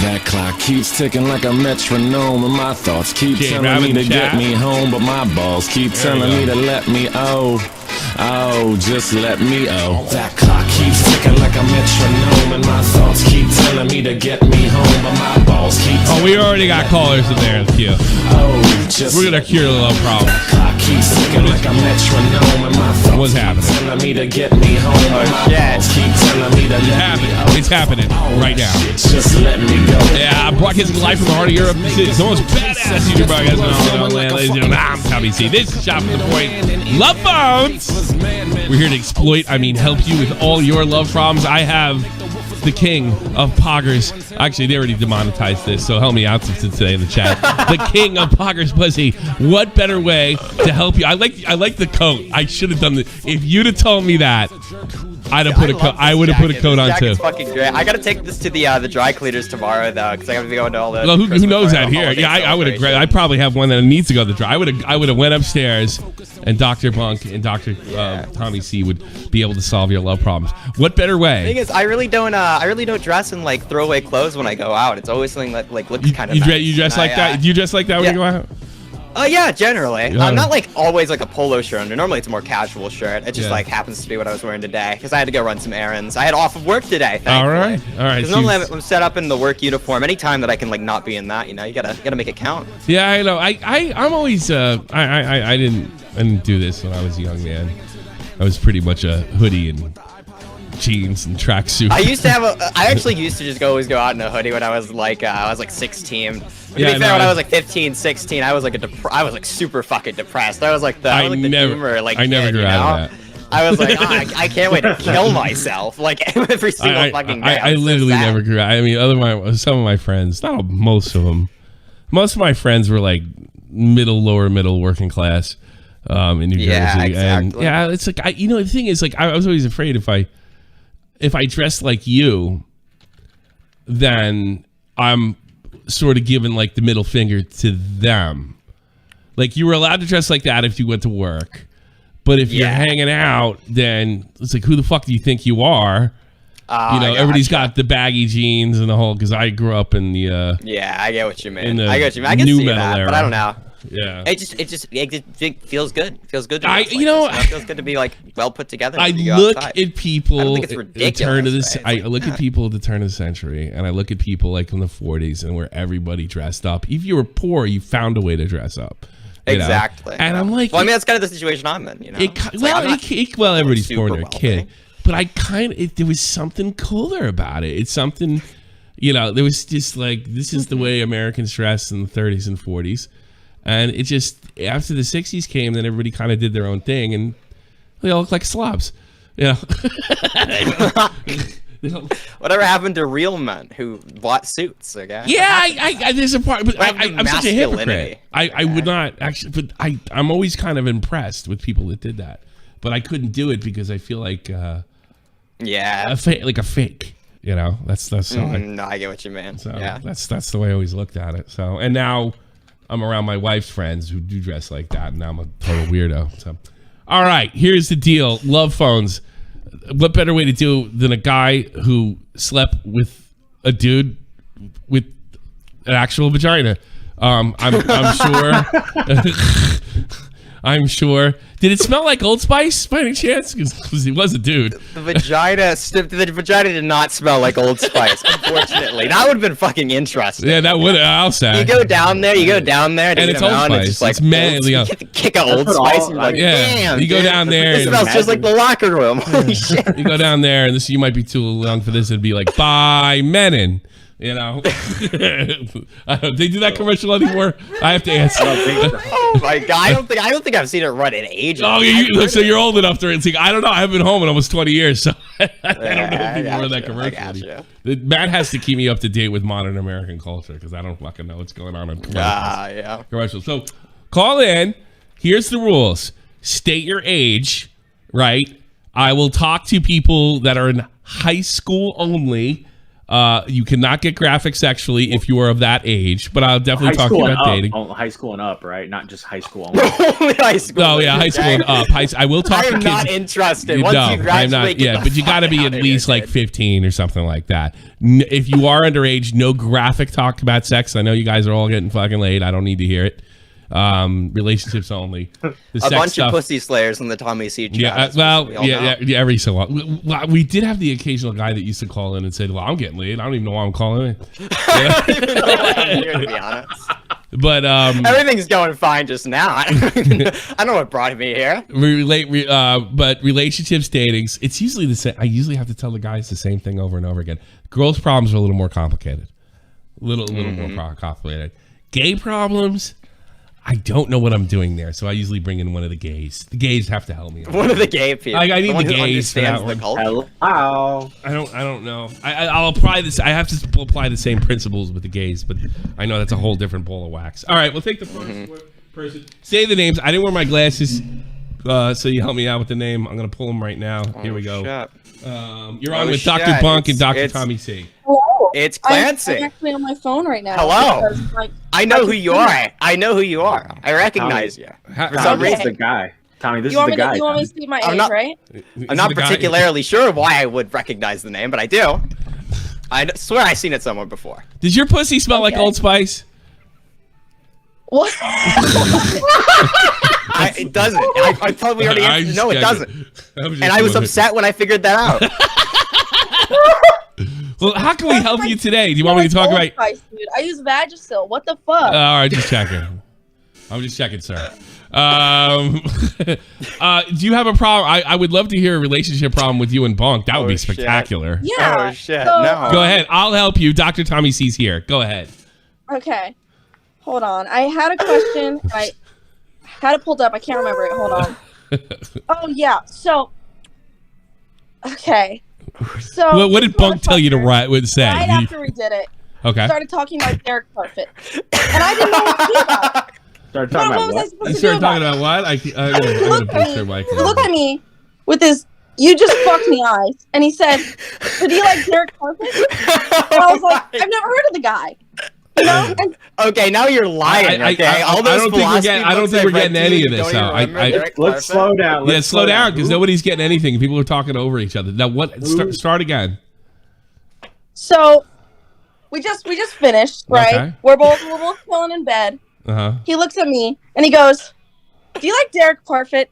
That clock keeps ticking like a metronome, and my thoughts keep telling me to get me home, but my balls keep telling me to let me just let me That clock keeps ticking like a metronome, and my thoughts keep telling me to get me home, but my balls keep we already got callers in there. Q. We're gonna cure the love problem. That clock keeps ticking like a metronome, and my thoughts What's happening? keep telling me to get me home, but my balls keep telling me to let me It's happening right now. Just let me go. Yeah, I'm broadcasting live from the heart of Europe. It's the most badass YouTube broadcast in all the land, ladies and gentlemen. I'm Tommy C. This is Shop at the Point. Love phones. We're here to exploit, help you with all your love problems. I have the king of Poggers. Actually, they already demonetized this, so help me out today in the chat. The king of Poggers Pussy. What better way to help you? I like the coat. I should have done this. If you'd have told me that, I'd have put a coat. I would have put a coat on too. It's fucking great. I gotta take this to the dry cleaners tomorrow though, because I gotta be going to all the. Well, who knows that here? Yeah, I would have. I probably have one that needs to go to the dry. I would have went upstairs, and Dr. Bunk and Dr. Tommy C would be able to solve your love problems. What better way? The thing is, I really don't dress in like throwaway clothes when I go out. It's always something that like looks kind of. You dress like that? Do you dress like that when you go out? Yeah, generally. I'm not like always like a polo shirt under. Normally it's a more casual shirt. It just like happens to be what I was wearing today because I had to go run some errands. I had off of work today. Thankfully. All right. Because normally I'm set up in the work uniform. Anytime that I can like not be in that, you gotta make it count. Yeah, I know. I'm always I didn't do this when I was a young man. I was pretty much a hoodie and jeans and tracksuit. I actually used to always go out in a hoodie when I was like 16. To be fair, when I was like 15, 16, I was like super fucking depressed. I was like the boomer like I never grew out of that. I was like, I can't wait to kill myself like every single fucking day. I literally never grew out. I mean, some of my friends, not most of them. Most of my friends were like lower middle working class in New Jersey. Exactly. And it's like the thing is like I was always afraid if I dressed like you, then I'm sort of giving like the middle finger to them. Like you were allowed to dress like that if you went to work, but if you're hanging out, then it's like, who the fuck do you think you are? Everybody's got the baggy jeans and the whole. Because I grew up in the. I get what you mean. I can see that, era. but I don't know. Yeah. It feels good. It feels good. It feels good to be like well put together. I look at people. I don't think it's ridiculous. I look at people at the turn of the century, and I look at people like in the 40s, and where everybody dressed up. If you were poor, you found a way to dress up. Exactly. And I'm like, well, I mean, that's kind of the situation I'm in. Everybody's born a kid, but there was something cooler about it. It's something, there was just like, this is the way Americans dressed in the 30s and 40s. And it just, after the 60s came, then everybody kind of did their own thing, and they all look like slobs. Whatever happened to real men who bought suits? Okay. Yeah, there's a part, but I'm such a hypocrite. I would not actually, but I'm always kind of impressed with people that did that, but I couldn't do it because I feel like, a fake. That's how no, I get what you mean. So that's the way I always looked at it. So, and now I'm around my wife's friends who do dress like that, and now I'm a total weirdo. So, all right, here's the deal. Love phones. What better way to do than a guy who slept with a dude with an actual vagina? I'm sure. I'm sure. Did it smell like Old Spice by any chance? Because he was a dude. The vagina did not smell like Old Spice, unfortunately. That would have been fucking interesting. Yeah, that would. I'll say. You go down there, and it's Old Spice. It's just like it's manly. Kick a Old Spice, and you're like, damn. You go down there. It smells just like the locker room. Holy shit. You go down there, and you might be too young for this. It'd be like, bye, Menon. They do that commercial anymore? I have to answer. Oh my god! I don't think I've seen it run in ages. Oh, so you're old enough to think. I don't know. I haven't been home in almost 20 years, so I don't know if you run that commercial. Matt has to keep me up to date with modern American culture because I don't fucking know what's going on commercials. Commercials. So call in. Here's the rules. State your age, right? I will talk to people that are in high school only. You cannot get graphic sexually if you are of that age, but I'll definitely talk to you about dating. Oh, high school and up, right? Not just high school only. High school. Oh yeah, high school and up. I will talk to kids. I'm not interested. No, I'm not. Yeah, but you got to be at least like 15 or something like that. If you are underage, no graphic talk about sex. I know you guys are all getting fucking laid. I don't need to hear it. Relationships only. A bunch of pussy slayers in the Tommy C chat. Yeah, every so often. We did have the occasional guy that used to call in and say, "Well, I'm getting laid. I don't even know why I'm calling in." I don't even know why I'm here, to be honest. But everything's going fine just now. I don't know what brought me here. But relationships, datings, it's usually the same. I usually have to tell the guys the same thing over and over again. Girls' problems are a little more complicated. A little more complicated. Gay problems, I don't know what I'm doing there, so I usually bring in one of the gays. The gays have to help me. One of the gay people. I need the gays for that one. Hello. I don't know. I'll apply this. I have to apply the same principles with the gays, but I know that's a whole different bowl of wax. All right, we'll take the first person. Say the names. I didn't wear my glasses, so you help me out with the name. I'm gonna pull them right now. Here we go. You're on with Dr. Bunk and Dr. Tommy C. Hello. It's Clancy. I'm actually on my phone right now. Hello. Because, I know who you are. I know who you are. I recognize you. For some reason, the guy. Tommy, this is the guy. You want me to speak my age, right? I'm not particularly sure why I would recognize the name, but I do. I swear I've seen it somewhere before. Does your pussy smell like Old Spice? What? It doesn't. I probably already answered. No, it doesn't. And I was upset when I figured that out. Well, how can we help you today? Do you want me to talk about? Spice, dude. I use Vagisil. What the fuck? All right, just checking. I'm just checking, sir. Do you have a problem? I would love to hear a relationship problem with you and Bunk. That would be spectacular. Shit. Yeah. Oh shit. No. Go ahead. I'll help you. Dr. Tommy C's here. Go ahead. Okay. Hold on. I had a question. I had it pulled up. I can't remember it. Hold on. Oh yeah. So. Okay. So. What did Bunk tell you to say? Right after we did it. Okay. Started talking about Derek Parfit, and I didn't know what to do about it. Started talking about what? You started talking about what? Look at me with his "you just fucked me" eyes, and he said, "Did you like Derek Parfit?" And I was like, "I've never heard of the guy." You know? And okay, now you're lying. Okay, I don't think we're getting any of this. Let's slow down. Yeah, slow down because nobody's getting anything. People are talking over each other. Now, what? Start again. So, we just finished, right? Okay. We're both chilling in bed. He looks at me and he goes, "Do you like Derek Parfit?"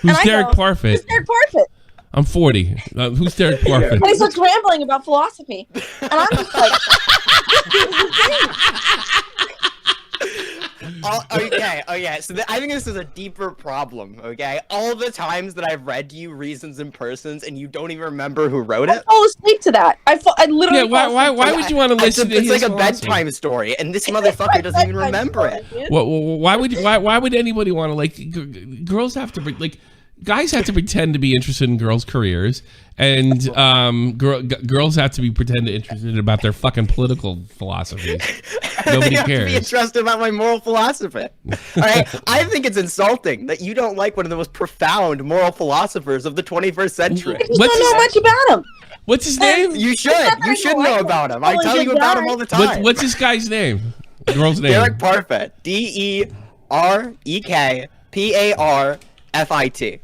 Who's Derek Parfit? Who's Derek Parfit? I'm 40. Who's Derek Parfit? And he starts rambling about philosophy, and I'm just like, okay. So I think this is a deeper problem. Okay, all the times that I've read you Reasons and Persons, and you don't even remember who wrote it. I fall asleep to that. I literally. Yeah. Why would you want to listen to his? It's like a bedtime story, and this motherfucker doesn't even remember it. Why would anybody want to like? Girls have to like. Guys have to pretend to be interested in girls' careers, and girls have to pretend to be interested about their fucking political philosophies. Nobody cares. To be interested about my moral philosophy. All right, I think it's insulting that you don't like one of the most profound moral philosophers of the 21st century. You don't know much about him. What's his name? You should. You should know about him. I tell you about him all the time. What's this guy's name? The girl's name. Derek Parfit. DEREKPARFIT.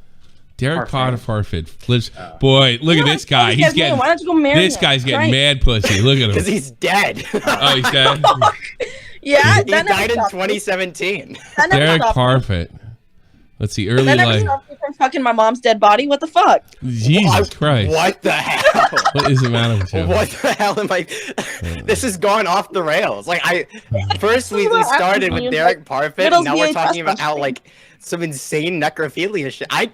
Derek Parfit lives. Boy, look at this guy. He's getting. Why don't you go marry him? This guy's getting mad pussy. Look at him. Because he's dead. Oh, he's dead. Yeah, he died in 2017. Derek Parfit. Let's see. Early life. From fucking my mom's dead body. What the fuck? Jesus Christ. What the hell? What is the matter with you? What the hell am I? This has gone off the rails. Like first we started with Derek Parfit, and now we're talking about how like some insane necrophilia shit. I'm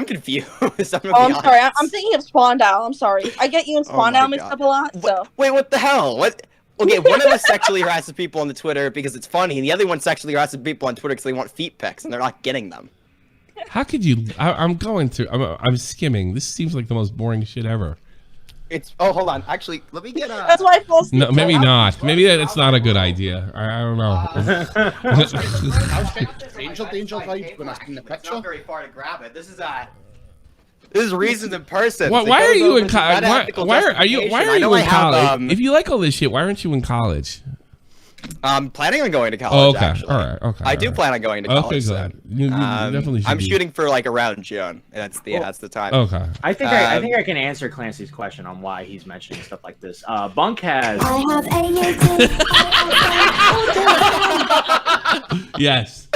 confused. I'm sorry. I'm thinking of Spawndale. I'm sorry. I get you and Spawndale mixed up a lot. So. Wait, what the hell? What? Okay, one of us sexually harasses people on the Twitter because it's funny, and the other one sexually harasses people on Twitter because they want feet pics and they're not getting them. How could you? I'm going through. I'm skimming. This seems like the most boring shit ever. Oh, hold on. Actually, let me get a. That's why I fall asleep. No, maybe not. Maybe that's not a good idea. I don't know. Angel vibes when I seen the picture. It's not very far to grab it. This is This is reasons in person. Why are you in college? Why are you in college? If you like all this shit, why aren't you in college? I'm planning on going to college. Okay, actually. all right, okay. I do plan on going to college. Okay, good. You definitely should. I'm shooting for like around June. That's the time. Okay. I think I can answer Clancy's question on why he's mentioning stuff like this. Bunk has. Yes.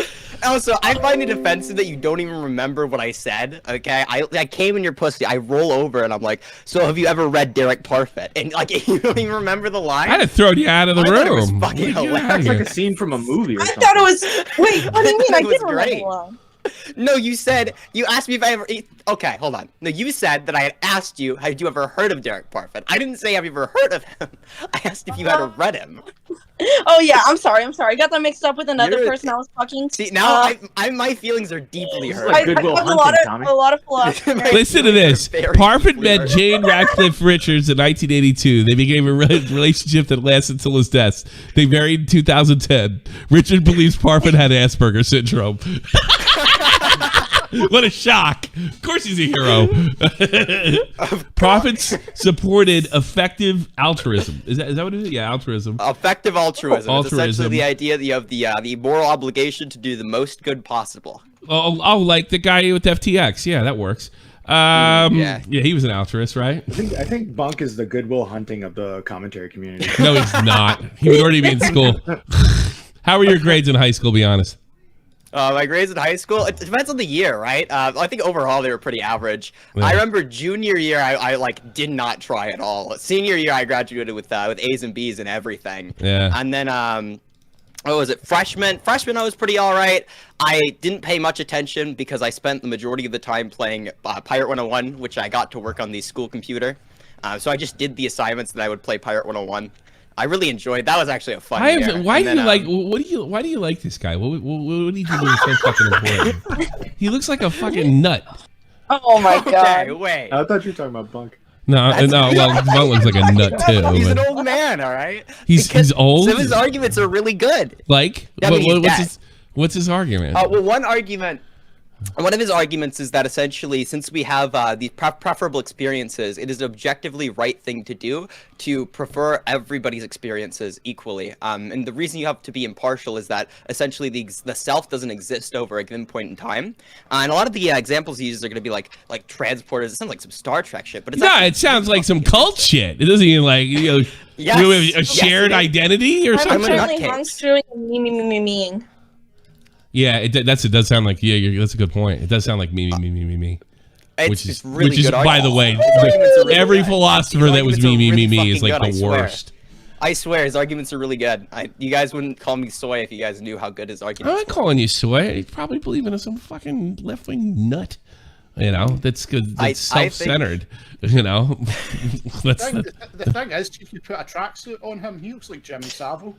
Also, I find it offensive that you don't even remember what I said. Okay, I came in your pussy. I roll over and I'm like, so have you ever read Derek Parfit? And like, you don't even remember the line. I'd have thrown you out of the room. It was fucking hilarious. It's like a scene from a movie. Or something. thought it was. Wait, what do you mean? I didn't remember great. the line. No, you asked me if I ever. Okay, hold on. No, you said that I had asked you, had you ever heard of Derek Parfit? I didn't say have you ever heard of him. I asked if you had read him. Oh yeah, I'm sorry. I got that mixed up with another person I was fucking. See, now my feelings are deeply hurt. Like Goodwill Hunting, a lot of philosophy. Listen to this. Parfit met Jane Ratcliffe Richards in 1982. They began a relationship that lasted until his death. They married in 2010. Richard believes Parfit had Asperger's syndrome. What a shock. Of course he's a hero. Prophets supported effective altruism. Is that what it is? Yeah, altruism. Effective altruism. It's essentially the idea that you have the moral obligation to do the most good possible. Oh, like the guy with FTX. Yeah, that works. Yeah, he was an altruist, right? I think Bunk is the Goodwill Hunting of the commentary community. No, he's not. He would already be in school. How were your grades in high school, be honest? My grades in high school, it depends on the year, right? I think overall they were pretty average. Yeah. I remember junior year, I like did not try at all. Senior year, I graduated with A's and B's and everything. Yeah. And then, what was it? Freshman, I was pretty all right. I didn't pay much attention because I spent the majority of the time playing Pirate 101, which I got to work on the school computer. So I just did the assignments that I would play Pirate 101. I really enjoyed. That was actually a fun year. Why do you like this guy? What do you do that's so fucking important? He looks like a fucking nut. Oh my god. Okay, wait. I thought you were talking about Bunk. No. Well, Bunk looks like a nut too. He's an old man, all right. He's old. Some of his arguments are really good. Like, what's his argument? Well, one of his arguments is that essentially, since we have these preferable experiences, it is an objectively right thing to do to prefer everybody's experiences equally. And the reason you have to be impartial is that essentially the self doesn't exist over a given point in time. And a lot of the examples he uses are going to be like transporters. It sounds like some Star Trek shit, but it sounds like some cult shit. It doesn't even like you have a shared identity or something. I'm actually hung me. Yeah, it does sound like that's a good point. It does sound like me. Which is by the way, every philosopher that was me is like the worst. I swear his arguments are really good. You guys wouldn't call me soy if you guys knew how good his arguments were. I'm not calling you soy. You probably believe in some fucking left wing nut. You know, that's good. That's self-centered. You know, the thing is, if you put a tracksuit on him, he looks like Jimmy Savile.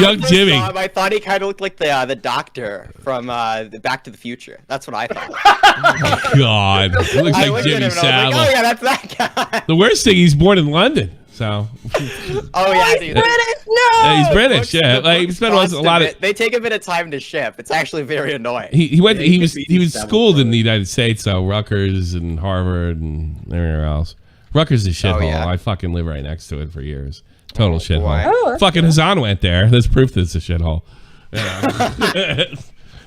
Young Jimmy. I thought he kind of looked like the doctor from Back to the Future. That's what I thought. Oh, God, he looks like Jimmy Savile. Like, oh yeah, that's that guy. The worst thing, he's born in London, so. Oh yeah, he's British. No. Yeah, he's British. Yeah, like he spent a lot of. They take a bit of time to ship. It's actually very annoying. He was schooled in the United States, so Rutgers and Harvard and everywhere else. Rutgers is a shithole. Yeah. I fucking live right next to it for years. Total shithole. Oh, fucking Hassan went there. There's proof that it's a shithole. Yeah.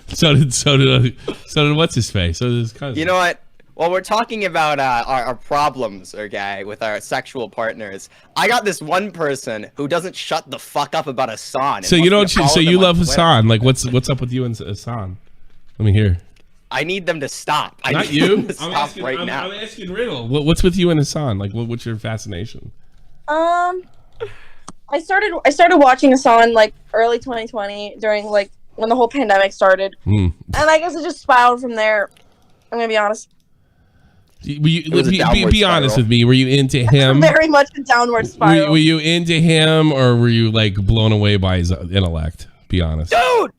so did what's his face? So his cousin. You know what? While we're talking about our problems, okay, with our sexual partners, I got this one person who doesn't shut the fuck up about Hassan. So you don't. So you love Hassan? Like what's up with you and Hassan? Let me hear. I need them to stop. Not you. I'm asking Riddle. What's with you and Hassan? Like what's your fascination? I started watching Hassan like early 2020 during like when the whole pandemic started, and I guess it just spiraled from there. I'm gonna be honest. Be honest with me. Were you into him? Very much a downward spiral. Were you into him, or were you like blown away by his intellect? Be honest, dude.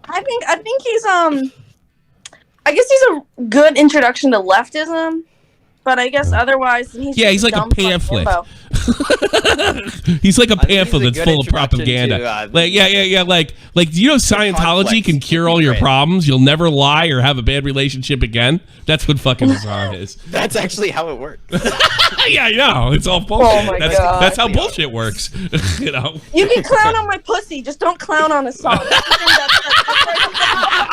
I think he's I guess he's a good introduction to leftism. but I guess otherwise he's he's like a pamphlet. He's like a pamphlet that's full of propaganda. To, like do you know Scientology can cure all your problems? You'll never lie or have a bad relationship again. That's what fucking Hassan is. That's actually how it works. Yeah, I know. It's all bullshit. Oh my God. That's how bullshit works. You know. You can clown on my pussy, just don't clown on a song.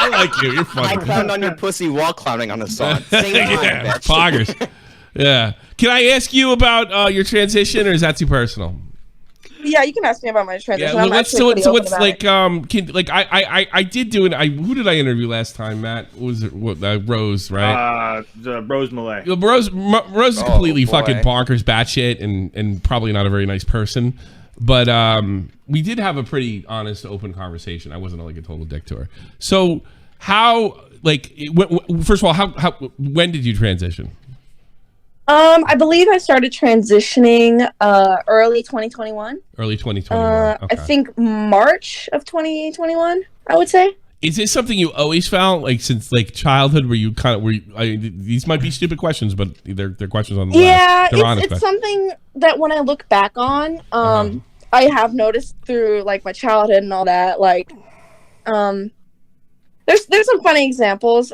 I like you. You're funny. I clowned on your pussy while clowning on a song. Same time, Yeah, bitch. Poggers. Yeah. Can I ask you about your transition, or is that too personal? Yeah, you can ask me about my transition. Yeah, I'm so actually what's pretty open about it. I did do it. Who did I interview last time, Matt? Was it Rose, right? Rose Malay. Rose is completely boy. fucking bonkers, batshit, and probably not a very nice person. But we did have a pretty honest, open conversation. I wasn't like a total dick to her. So how, like, first of all, when did you transition? I believe I started transitioning early 2021. Early 2021. Okay. I think March of 2021, I would say. Is this something you always felt like since like childhood? Where you kind of these might be stupid questions, but they're questions on the yeah, list. It's something that when I look back on, I have noticed through like my childhood and all that. Like, there's some funny examples.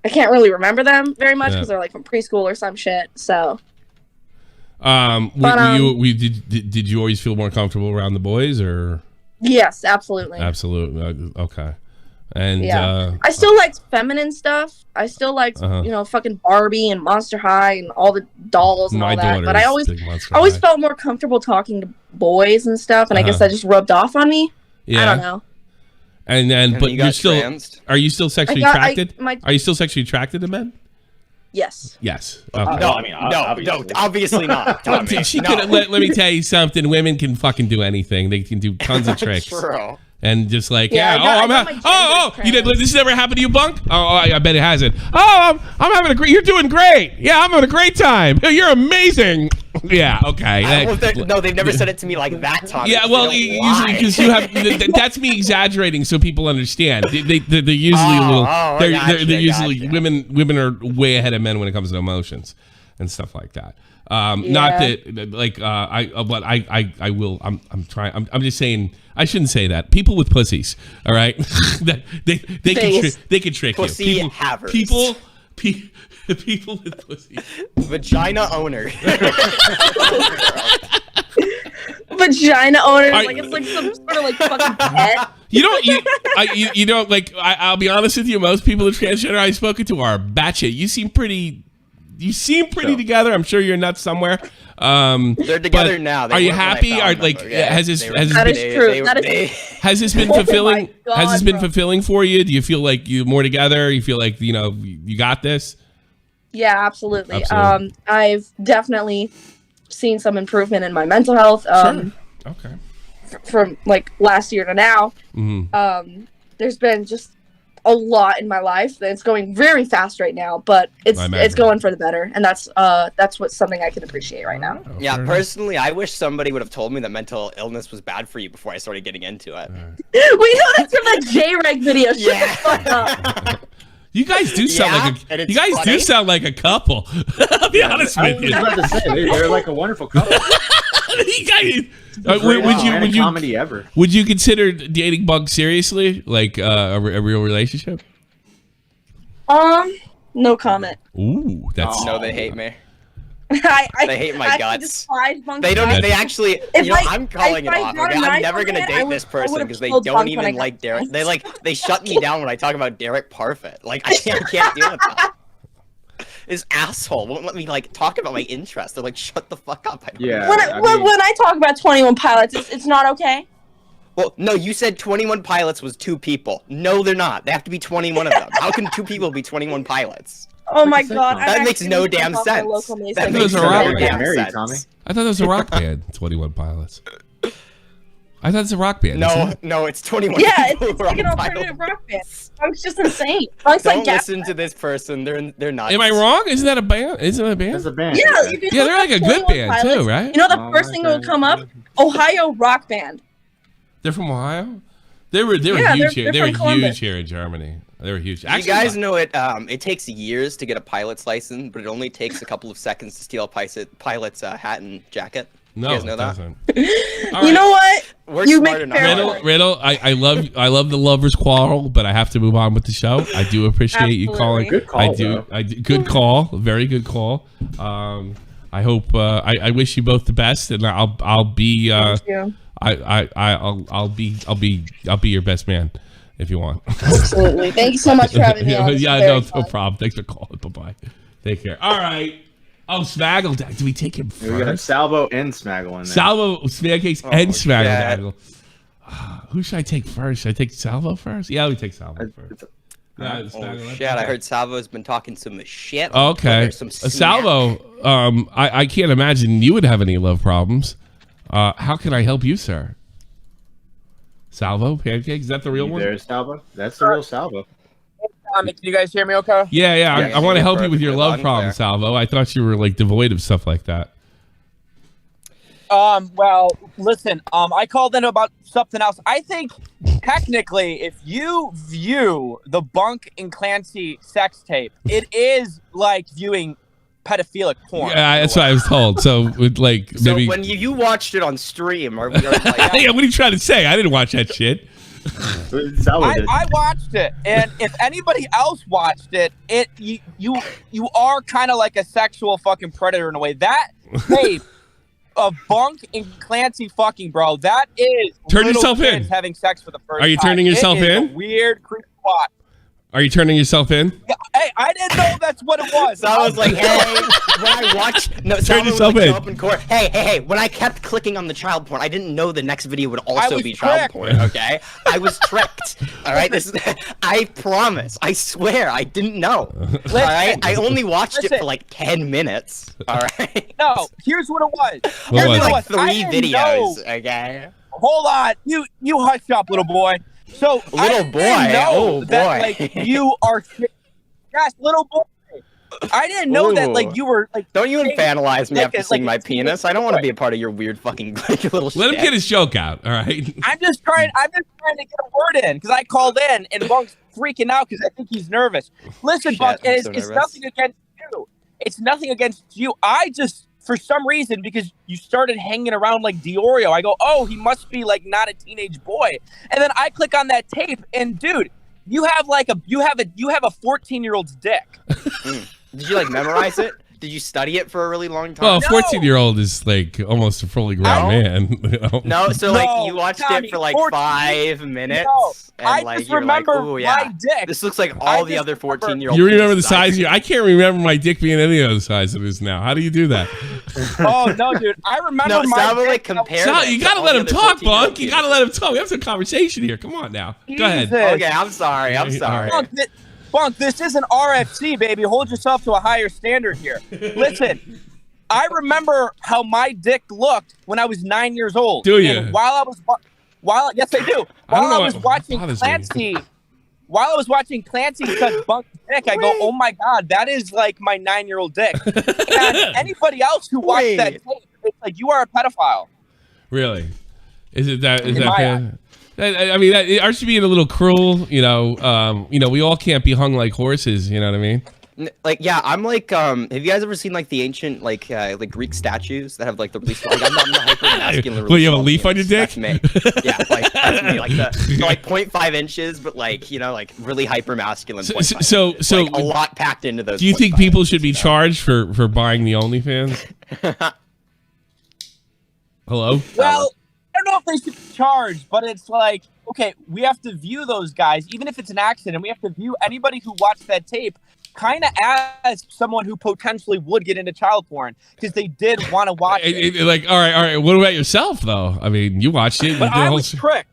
I can't really remember them very much because they're like from preschool or some shit. So, did you always feel more comfortable around the boys, or? Yes, absolutely. Absolutely. Okay. And I still liked feminine stuff. I still liked fucking Barbie and Monster High and all the dolls and all that. But I always felt more comfortable talking to boys and stuff, and I guess that just rubbed off on me. Yeah. I don't know. And but you're still transed? Are you still sexually attracted? Are you still sexually attracted to men? Yes. Yes. No, obviously not. Let me tell you something. Women can fucking do anything. They can do tons of tricks. True. And just like, this never happened to you, Bunk? I bet it hasn't. I'm having a great. You're doing great. Yeah, I'm having a great time. You're amazing. Yeah, okay. No, they've never said it to me like that, Tommy. Yeah, well, usually because you have that's me exaggerating so people understand. They're usually a little. They're usually women are way ahead of men when it comes to emotions and stuff like that. Not that like I will. I'm trying. I'm just saying. I shouldn't say that. People with pussies, all right? they can trick Pussy you. People with pussies. Vagina owner. Vagina owner. Like it's like some sort of like fucking pet. You don't like. I'll be honest with you. Most people in transgender I've spoken to are batshit. You seem pretty together. I'm sure you're nuts somewhere. They're together now. Are you happy? Has this been fulfilling? Has this been fulfilling for you? Do you feel like you're more together? You feel like you got this? Yeah, absolutely. I've definitely seen some improvement in my mental health. Sure. Okay. From like last year to now, there's been just a lot in my life. It's going very fast right now, but it's going for the better, and that's something I can appreciate right now. Oh, yeah, personally, I wish somebody would have told me that mental illness was bad for you before I started getting into it. We know that's from that J-Reg video. Shut the fuck up. You guys do sound like a couple. I'll be honest with you. I was about to say they're like a wonderful couple. You guys, would you consider dating Bunk'S seriously, like a real relationship? No comment. Ooh, that's no. They hate me. They hate my guts. They don't. They actually. I'm calling it off. Okay? I'm never gonna date this person because they don't even like Derek. They shut me down when I talk about Derek Parfit. Like I can't deal with that. This asshole won't let me like talk about my interests. They're like, shut the fuck up. When I talk about 21 Pilots, it's not okay. Well, no, you said 21 Pilots was 2 people. No, they're not. They have to be 21 of them. How can 2 people be 21 Pilots? Oh my god, that makes no damn sense. That makes no damn sense. I thought it was a rock band, 21 Pilots. I thought it's a rock band. No, it's 21. Yeah, it's like an alternative rock band. Punk's just insane. Punk's Don't listen to this person. They're not. Am I wrong? Isn't that a band? Isn't it a band? It's a band. Yeah, they're like a good band too, right? You know the first thing that would come up? Ohio rock band. They're from Ohio. They were huge here. They were huge here in Germany. They were huge. Actually, you guys know it. It takes years to get a pilot's license, but it only takes a couple of seconds to steal a pilot's hat and jacket. No, you guys know that? You know what? You make fair Riddle. I love the lovers quarrel, but I have to move on with the show. I do appreciate you calling. Good call. I do. Good call. Very good call. I hope. I wish you both the best, and I'll be. Thank you. I'll be your best man if you want. Absolutely. Thank you so much for having me on. No problem. Thanks for calling. Bye bye. Take care. All right. Oh, Smaggle. Do we take him first? We got Salvo and Smaggle in there. Salvo, Smancakes, and Smaggle. Who should I take first? Should I take Salvo first? Yeah, we take Salvo first. Shit, I heard Salvo's been talking some shit. Okay. Salvo, I can't imagine you would have any love problems. How can I help you, sir? Salvo, Pancake? Is that the real one? There's Salvo. That's the real Salvo. Can you guys hear me okay? Yeah. I want to help you with your love problem, Salvo. I thought you were like devoid of stuff like that. Well, listen, I called in about something else. I think technically if you view the Bunk and Clancy sex tape, it is like viewing pedophilic porn. Yeah, that's what I was told. So maybe. So when you watched it on stream, or like, hey, what are you trying to say? I didn't watch that shit. I watched it, and if anybody else watched it, you are kind of like a sexual fucking predator in a way. That tape of Bunk and Clancy fucking, bro, that is turn yourself in having sex for the first time. Are you turning yourself in? Weird creepy spot. Are you turning yourself in? Hey, I didn't know that's what it was. So I was like, hey, when I watched, turn yourself in. Up in court. Hey, when I kept clicking on the child porn, I didn't know the next video would also be child porn. Okay, I was tricked. All right, I promise, I swear, I didn't know. All right, I only watched it for like 10 minutes. All right. No, here's what it was. What was it? Like 3 videos. Okay. Hold on, you hush up, little boy. So little boy, oh boy, that, like, you are, yes, little boy. I didn't know that, like, you were like. Don't you infantilize me after seeing my penis? I don't want to be a part of your weird fucking little. Let him get his joke out, all right? I'm just trying to get a word in because I called in and Bunk's freaking out because I think he's nervous. Listen, Bunk, it's nothing against you. It's nothing against you. I just. For some reason, because you started hanging around like Diorio, I go, oh, he must be like not a teenage boy. And then I click on that tape, and dude, you have a 14-year-old's dick. Did you like memorize it? Did you study it for a really long time? Well, a 14-year-old is like almost a fully grown man. You know? No, so like you watched it for like 5 minutes. No, and like you're like, oh yeah, my dick. This looks like all the other 14-year-olds. You remember the size of your? I can't remember my dick being any other size it is now. How do you do that? Oh no, dude, I remember my dick. Like compare. You gotta let him talk, Bunk. You gotta let him talk. We have some conversation here. Come on now. Go ahead. Okay, I'm sorry. Bunk, this isn't RFC, baby. Hold yourself to a higher standard here. Listen, I remember how my dick looked when I was 9 years old. Do you? And yes, I do. While I was watching Clancy suck Bunk's dick, I go, oh my god, that is like my 9-year-old dick. And anybody else who watched that tape, it's like you are a pedophile. Really? Is it that? Is that fair? I mean, aren't you being a little cruel? You know, we all can't be hung like horses. You know what I mean? Like, yeah, I'm like, have you guys ever seen like the ancient like Greek statues that have like the really like, I'm the hyper masculine. Well, you have a leaf on your dick? That's me. Yeah, like that's me. Like they're like 0.5 inches, but like like really hyper masculine. So like, a lot packed into those. Do you think people should be charged for buying the OnlyFans? Hello? Well, I don't know if they should be charged, but it's like, okay, we have to view those guys, even if it's an accident. We have to view anybody who watched that tape kind of as someone who potentially would get into child porn because they did want to watch it. Like, all right. What about yourself, though? I mean, you watched it. But I was tricked.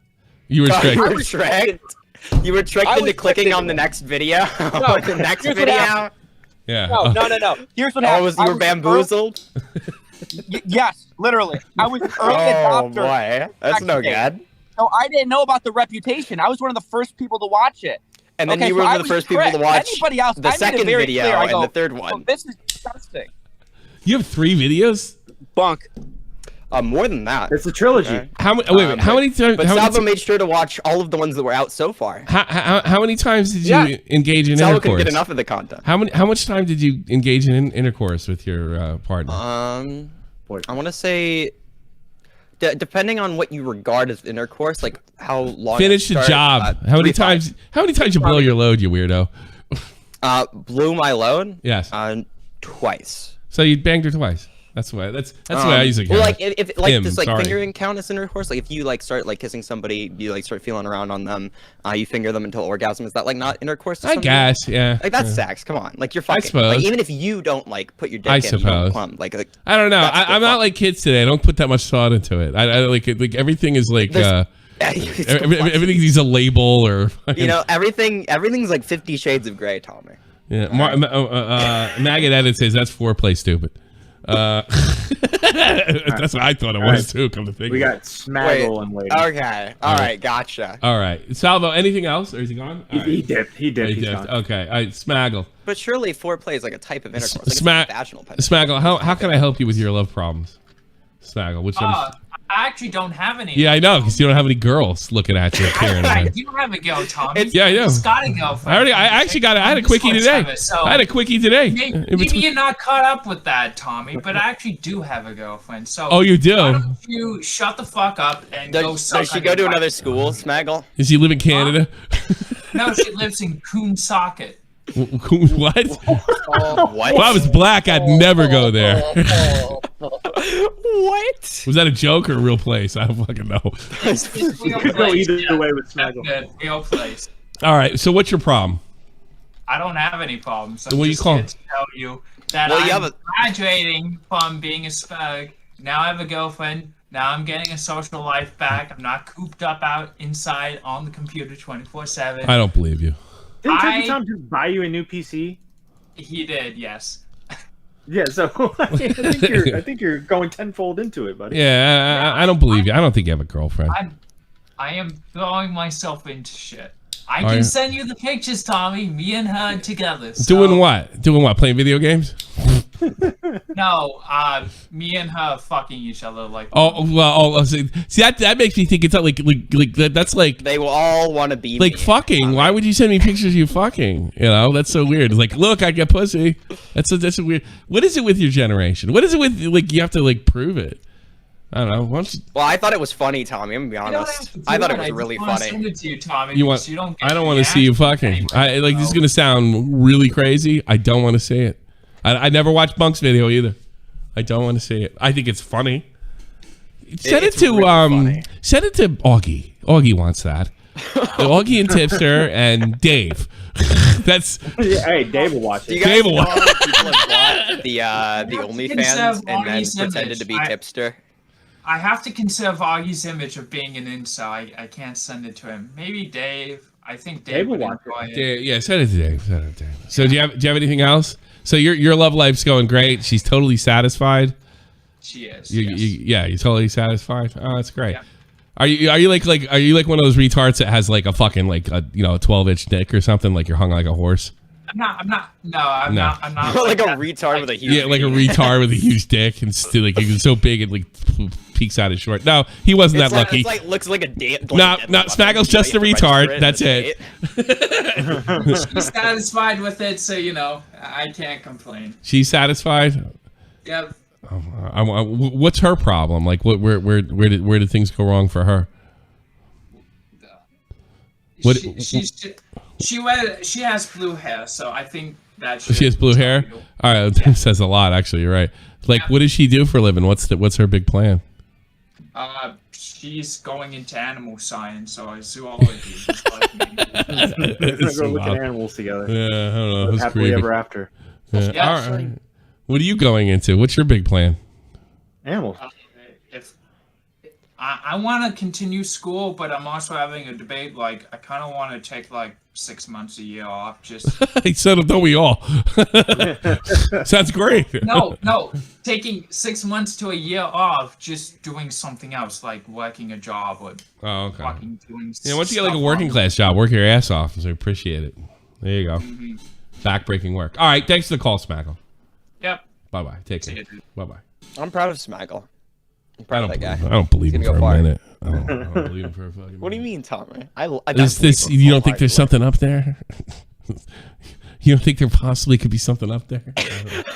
You were tricked. You were tricked? You were tricked into clicking on the next video? No, the next video? Yeah. No. Here's what happened. You were bamboozled? Yes, literally. I was early adopter. Oh, boy. That's no good. So I didn't know about the reputation. I was one of the first people to watch it. And then you were one of the first people to watch anybody else, the second video and the third one. Oh, this is disgusting. You have 3 videos? Bunk. More than that. It's a trilogy. Okay. How many? How many times? But Salvo made sure to watch all of the ones that were out so far. How many times did you engage in Salvo intercourse? couldn't get enough of the content. How much time did you engage in intercourse with your partner? I want to say, depending on what you regard as intercourse, like how long. Finish the job. How many times you blow your load, you weirdo? Blew my load. Yes. Twice. So you banged her twice. That's why. That's the way I usually. Well, like if like this like fingering count as intercourse. Like if you like start like kissing somebody, you like start feeling around on them, you finger them until orgasm. Is that like not intercourse? I guess, yeah. Like that's sex. Come on, like you're fucking. I suppose. Like, even if you don't like put your dick in, suppose. you don't plumb. Like I don't know. I'm not like kids today. I don't put that much thought into it. I like everything is like. Everything needs a label or. You know, everything's like 50 Shades of Grey, Tommy. Yeah. Maggot Edit says that's foreplay stupid. That's what I thought it was too. Come to think, we got Smaggle and waiting. Okay, all right, gotcha. All right, Salvo. Anything else, or is he gone? He dipped. He dipped. Okay, all right, Smaggle. But surely foreplay is like a type of intercourse. Like Smaggle. How can I help you with your love problems, Smaggle? Which I actually don't have any. Yeah, I know, because you don't have any girls looking at you. I do have a girl, Tommy. Yeah, I know. It's got a girlfriend. I actually got. I had a quickie today. I had a quickie today. Maybe you're not caught up with that, Tommy, but I actually do have a girlfriend. So. Oh, you do? Why don't you shut the fuck up and go suck Does she go to another school, Smaggle? Does she live in Canada? No, she lives in Coonsocket. What? What? If I was black, I'd never go there. What? Was that a joke or a real place? I don't fucking know. It's real place. Go either way with Smaggle. Real place. All right. So what's your problem? I don't have any problems. What do you call it? To tell you that I'm graduating from being a spag. Now I have a girlfriend. Now I'm getting a social life back. I'm not cooped up out inside on the computer 24/7. I don't believe you. Didn't Tom just buy you a new PC? He did, yes. Yeah, so I think you're going tenfold into it, buddy. Yeah, I don't believe you. I don't think you have a girlfriend. I am throwing myself into shit. I can send you the pictures, Tommy. Me and her together. So. Doing what? Doing what? Playing video games? No, me and her fucking each other like. See that makes me think it's not like that's like they will all want to be like fucking. Why would you send me pictures of you fucking? You know, that's so weird. It's like, look, I get pussy. That's a weird. What is it with your generation? What is it with like you have to like prove it? I don't know. Well, I thought it was funny, Tommy. I'm gonna be honest. I thought it was really funny. Send it to you, Tommy. I don't want to see you fucking. This is gonna sound really crazy. I don't want to see it. I never watched Bunk'S video either. I don't want to see it. I think it's funny. Send it to Augie. Augie wants that. Augie and Tipster and Dave. That's hey, Dave will watch it. Dave will watch it. People have bought the OnlyFans and then pretended to be Tipster. I have to conserve Augie's image of being an incel. I can't send it to him. Maybe Dave. I think Dave will want it. Yeah, send it to Dave. So do you have anything else? So your love life's going great. She's totally satisfied. She is. You're totally satisfied. Oh, that's great. Yeah. Are you like one of those retards that has like a fucking like a 12-inch dick or something, like you're hung like a horse? I'm not. No, I'm not. I'm not like a retard with a huge. Yeah, like a retard with a huge dick and still like it's so big it like peeks out his short. No, he wasn't that lucky. It's like looks like a dance. No, Smaggle's just a retard. That's it. She's satisfied with it, so I can't complain. She's satisfied. Yep. What's her problem? Like, where did things go wrong for her? What? She has blue hair, so I think that she has blue hair. All right, that says a lot. Actually, you're right. Like, what does she do for a living? What's her big plan? She's going into animal science or zoology. Just like me. We're gonna go look at animals together. Yeah, I don't know. Happily ever after. Yeah. All right. What are you going into? What's your big plan? Animals. If I want to continue school, but I'm also having a debate. Like, I kind of want to take like 6 months, a year off. Just he said, "Don't we all?" Sounds great. No, taking 6 months to a year off, just doing something else, like working a job or fucking doing. Yeah, once you get like a working class job, work your ass off. So I appreciate it. There you go. Mm-hmm. Backbreaking work. All right, thanks for the call, Smackle. Yep. Bye bye. Take care. Bye bye. I'm proud of Smaggle. I don't believe him for a minute. I don't believe him for a fucking minute. What do you mean, Tom? You don't think there's something up there? You don't think there possibly could be something up there?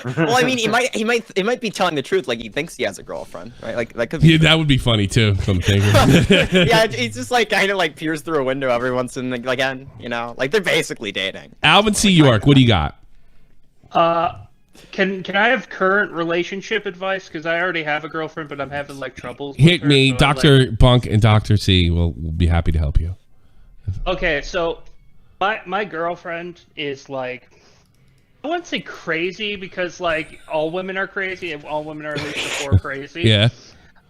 Well, I mean, he might be telling the truth, like he thinks he has a girlfriend, right? Like that could be. Yeah, that would be funny too. I'm thinking. Yeah, he's just like kind of like peers through a window every once and again, you know, like they're basically dating. Alvin C. York, what do you got? Can I have current relationship advice? Because I already have a girlfriend, but I'm having like troubles. Hit me, so Dr. Bunk and Dr. C will be happy to help you. Okay, so my girlfriend is like, I wouldn't say crazy because like all women are crazy and all women are at least before crazy. Yeah.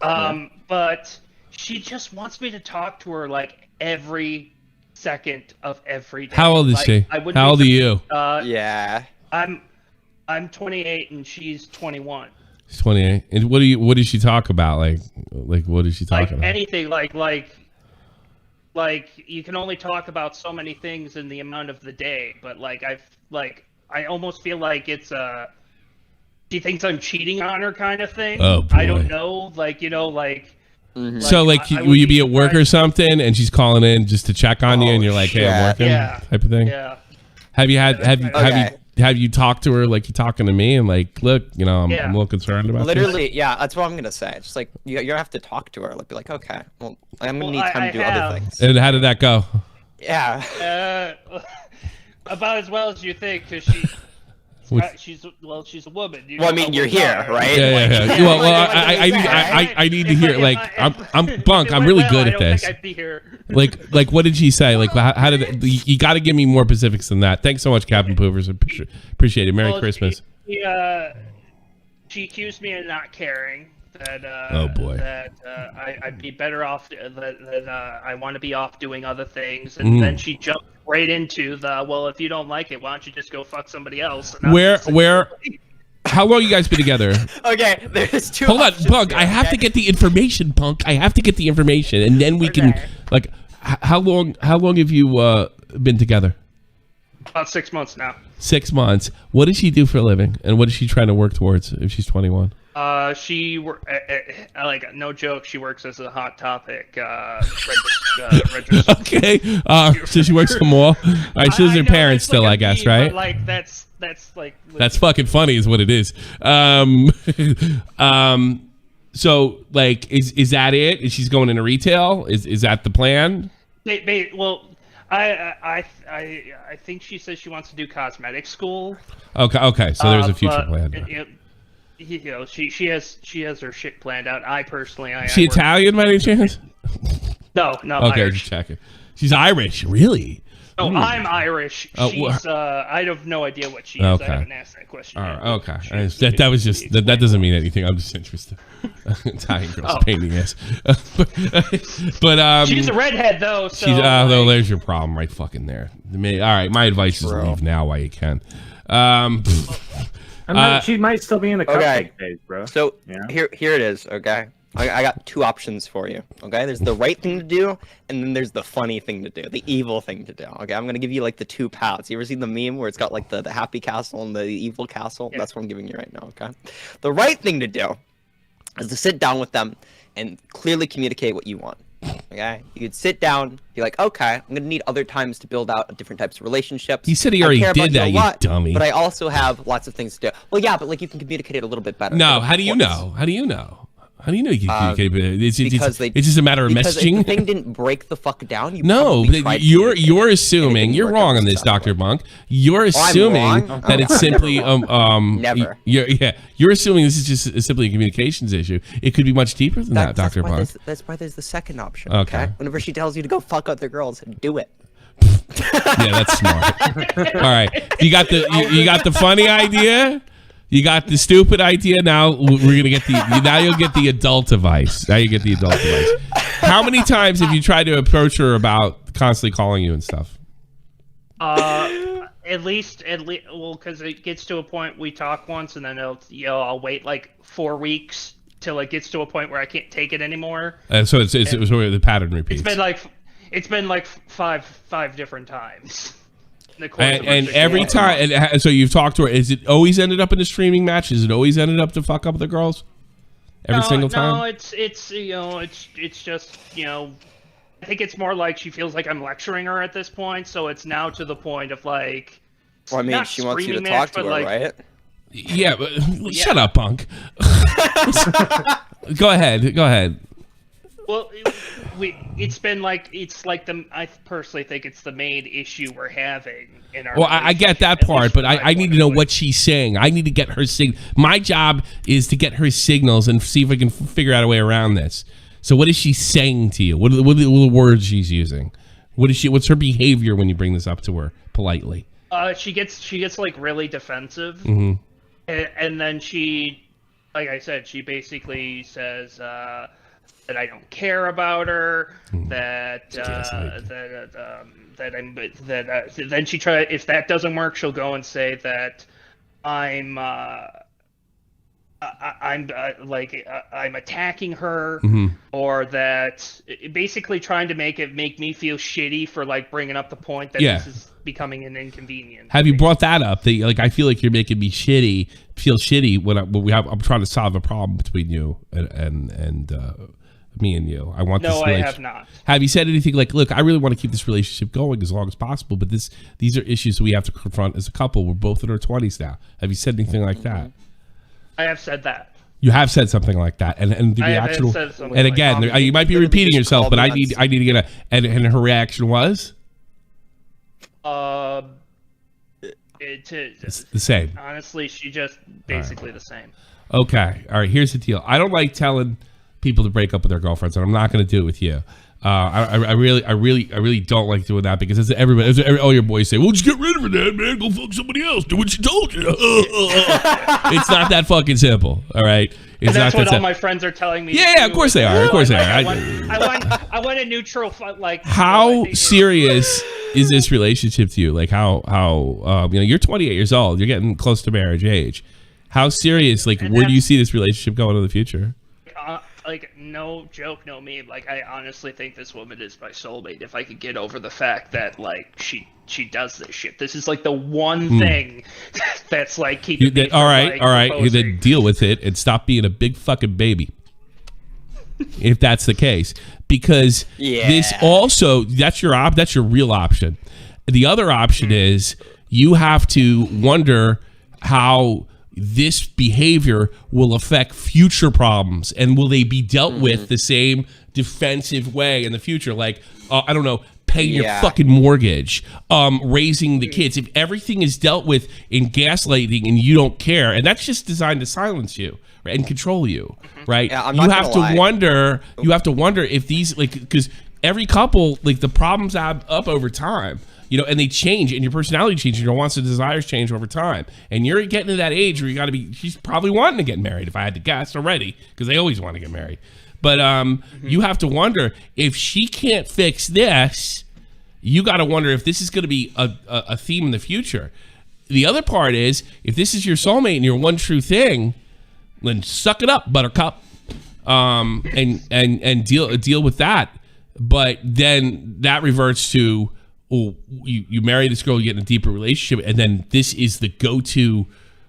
But she just wants me to talk to her like every second of every day. How old is she? How old are you? Yeah. I'm 28 and she's 21. She's 28. And what does she talk about? Like what does she talk about? Anything like you can only talk about so many things in the amount of the day, but I almost feel like it's she thinks I'm cheating on her kind of thing. Oh boy. I don't know, So will you be at work or something and she's calling in just to check on you and you're like, hey, I'm working, type of thing? Yeah. Have you talked to her like you're talking to me and like, look, you know, I'm a little concerned about literally this? Yeah, that's what I'm gonna say. It's just like you have to talk to her, like be like, okay, well I'm gonna need time to do other things. And how did that go? Yeah. About as well as you think, because she's a woman. Well, I mean, you're here, right? Yeah. Well, I need to hear. Like, I'm Bunk. I'm really good at this. I'd be here. Like, what did she say? Like, how did you got to give me more specifics than that? Thanks so much, Captain Poovers. Appreciate it. Merry Christmas. She accused me of not caring. That oh boy. That I'd be better off. That I want to be off doing other things, and then she jumped right into well, if you don't like it, why don't you just go fuck somebody else? Where? How long you guys been together? Okay, there's two. Hold on, Punk. I have to get the information, Punk. I have to get the information, and then we can like. How long have you been together? About 6 months now. 6 months. What does she do for a living, and what is she trying to work towards if she's 21? Like no joke, she works as a Hot Topic register. Okay, so she works for more. All right, she lives with her parents still, I guess, right? Like that's like that's fucking funny, is what it is. So like, is that it? Is she's going into retail? Is that the plan? Well, I think she says she wants to do cosmetic school. Okay. So there's a future plan. You know, she has her shit planned out. I personally, she Italian by any chance? No. Okay, Irish. just checking. She's Irish, really? No, I'm Irish. She's I have no idea what she is. I haven't asked that question. All right, okay. That was just that doesn't mean anything. I'm just interested. Italian girls pain in the ass. But she's a redhead though. So she's though there's your problem right fucking there. All right, my advice is leave now while you can. She might still be in the cupcake phase, bro. So here it is. Okay, I got two options for you. Okay, there's the right thing to do, and then there's the funny thing to do, the evil thing to do. Okay, I'm gonna give you like the two paths. You ever seen the meme where it's got like the happy castle and the evil castle? Yeah. That's what I'm giving you right now. Okay, the right thing to do is to sit down with them and clearly communicate what you want. Okay, you could sit down, be like, okay, I'm gonna need other times to build out different types of relationships. He said he already did that, you dummy. But I also have lots of things to do. Well, yeah, but like you can communicate it a little bit better. No, how do you know? How do you know? How do you know you can communicate? It's just a matter of messaging. If the thing didn't break the fuck down, you're assuming you're wrong on this, Dr. Monk. You're assuming that it's simply never. You're assuming this is just simply a communications issue. It could be much deeper than that, Dr. Monk. That's why there's the second option. Okay. Whenever she tells you to go fuck other girls, do it. Yeah, that's smart. All right, you got the funny idea. You got the stupid idea. Now we're gonna get now you'll get the adult advice. Now you get the adult advice. How many times have you tried to approach her about constantly calling you and stuff? At least, well, because it gets to a point we talk once, and then I'll wait like 4 weeks till it gets to a point where I can't take it anymore. So it was where the pattern repeats. It's been like five different times. And every time, and so you've talked to her. Is it always ended up in a streaming match? Is it always ended up to fuck up the girls? every single time? No, it's it's just I think it's more like she feels like I'm lecturing her at this point, so it's now to the point of like. Well, I mean, she wants you to talk to her, right? Yeah, but shut up, Bunk. Go ahead. Well, I personally think it's the main issue we're having in our. Well, I get that part, but I need to know what she's saying. I need to get her My job is to get her signals and see if I can figure out a way around this. So, what is she saying to you? What are the words she's using? What's her behavior when you bring this up to her politely? She gets like really defensive, mm-hmm. and then she, like I said, she basically says that I don't care about her, that then she try if that doesn't work, she'll go and say that I'm attacking her, mm-hmm. or that basically trying to make me feel shitty for like bringing up the point that this is becoming an inconvenience. Have you brought that up? That I feel like you're making me feel shitty when I'm trying to solve a problem between you and me and you. I want. No, I have not. Have you said anything like, look, I really want to keep this relationship going as long as possible, but these are issues that we have to confront as a couple. We're both in our 20s now. Have you said anything like that? I have said that. You have said something like that, and the reaction. And again, you might be repeating yourself, but I need to get a. And her reaction was. It's the same. Honestly, she just basically the same. Okay, all right. Here's the deal. I don't like telling people to break up with their girlfriends, and I'm not going to do it with you. I really don't like doing that because all your boys say, well, just get rid of her, then, man. Go fuck somebody else. Do what she told you. It's not that fucking simple. All right. And that's what all my friends are telling me. Yeah, of course they are. Of course they are. I want a neutral, like. How serious is this relationship to you? Like how you're 28 years old. You're getting close to marriage age. How serious? Like, where do you see this relationship going in the future? Like, no joke, no meme. Like, I honestly think this woman is my soulmate. If I could get over the fact that, like, she does this shit. This is, like, the one thing that's, like, keeping me from, all right. Then deal with it and stop being a big fucking baby. If that's the case. Because this also, that's your real option. The other option is you have to wonder how this behavior will affect future problems, and will they be dealt with the same defensive way in the future? Like, I don't know, paying your fucking mortgage, raising the kids. If everything is dealt with in gaslighting and you don't care, and that's just designed to silence you, right, and control you, right? Yeah, you have to wonder. You have to wonder if these, like, because every couple, like, the problems add up over time. And they change, and your personality changes, your wants and desires change over time. And you're getting to that age where she's probably wanting to get married, if I had to guess already, because they always want to get married. But you have to wonder, if she can't fix this, you got to wonder if this is going to be a theme in the future. The other part is, if this is your soulmate and your one true thing, then suck it up, buttercup, and deal with that. But then that reverts to, well, you marry this girl, you get in a deeper relationship, and then this is the go-to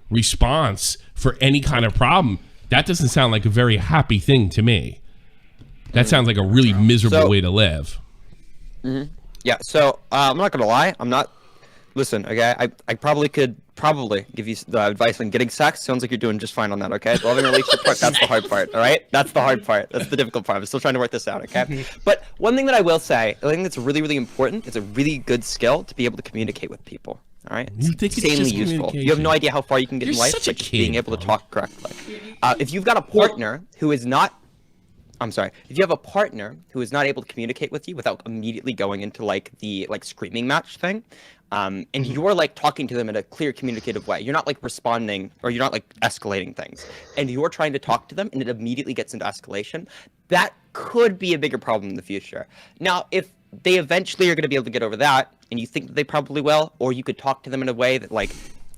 response for any kind of problem. That doesn't sound like a very happy thing to me. That sounds like a really miserable way to live. Yeah, so I'm not going to lie. Listen, okay, I probably could give you the advice on getting sex. Sounds like you're doing just fine on that, okay? The loving relationship part, that's the hard part, all right? That's the hard part. That's the difficult part. I'm still trying to work this out, okay? But one thing that I will say, I think that's really, really important. It's a really good skill to be able to communicate with people, all right? You think it's insanely useful. You have no idea how far you can get in life by just being able to talk correctly. If you've got a partner who is not... if you have a partner who is not able to communicate with you without immediately going into the screaming match thing, and you're talking to them in a clear communicative way, you're not responding, or you're not escalating things, and you're trying to talk to them and it immediately gets into escalation, that could be a bigger problem in the future. Now, if they eventually are going to be able to get over that, and you think that they probably will, or you could talk to them in a way that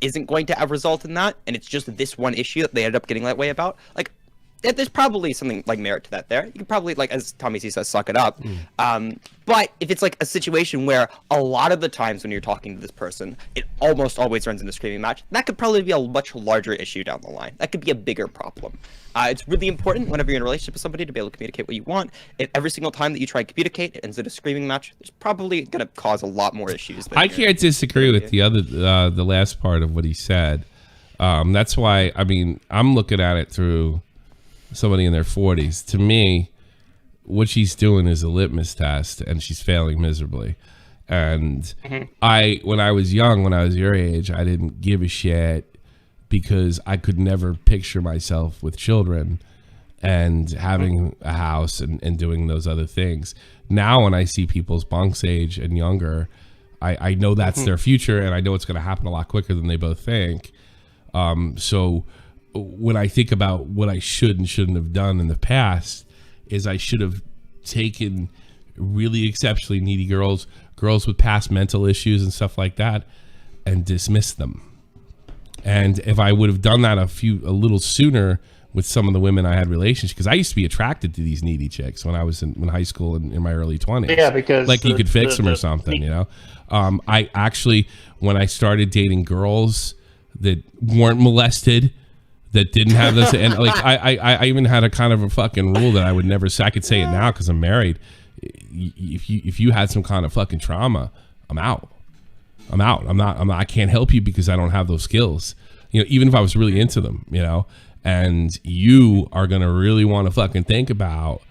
isn't going to result in that, and it's just this one issue that they end up getting that way about, there's probably something like merit to that there. You can probably, like, as Tommy C says, suck it up. But if it's like a situation where a lot of the times when you're talking to this person, it almost always runs into a screaming match, that could probably be a much larger issue down the line. That could be a bigger problem. It's really important whenever you're in a relationship with somebody to be able to communicate what you want. If every single time that you try to communicate, it ends in a screaming match, it's probably going to cause a lot more issues. I can't disagree with the last part of what he said. That's why, I mean, I'm looking at it through somebody in their 40s. To me, what she's doing is a litmus test, and she's failing miserably. And when I was young, when I was your age, I didn't give a shit because I could never picture myself with children and having a house and doing those other things. Now, when I see people's Bunk'S age and younger, I know that's their future, and I know it's going to happen a lot quicker than they both think. So when I think about what I should and shouldn't have done in the past, is I should have taken really exceptionally needy girls with past mental issues and stuff like that, and dismissed them. And if I would have done that a little sooner with some of the women I had relationships, because I used to be attracted to these needy chicks when I was in high school and in my early 20s. Yeah, because like you could fix them or something, you know. I actually, when I started dating girls that weren't molested, that didn't have this, and like I even had a kind of a fucking rule that I would never say. I could say it now because I'm married. If you had some kind of fucking trauma, I'm out. I can't help you because I don't have those skills. You know, even if I was really into them, you know, and you are going to really want to fucking think about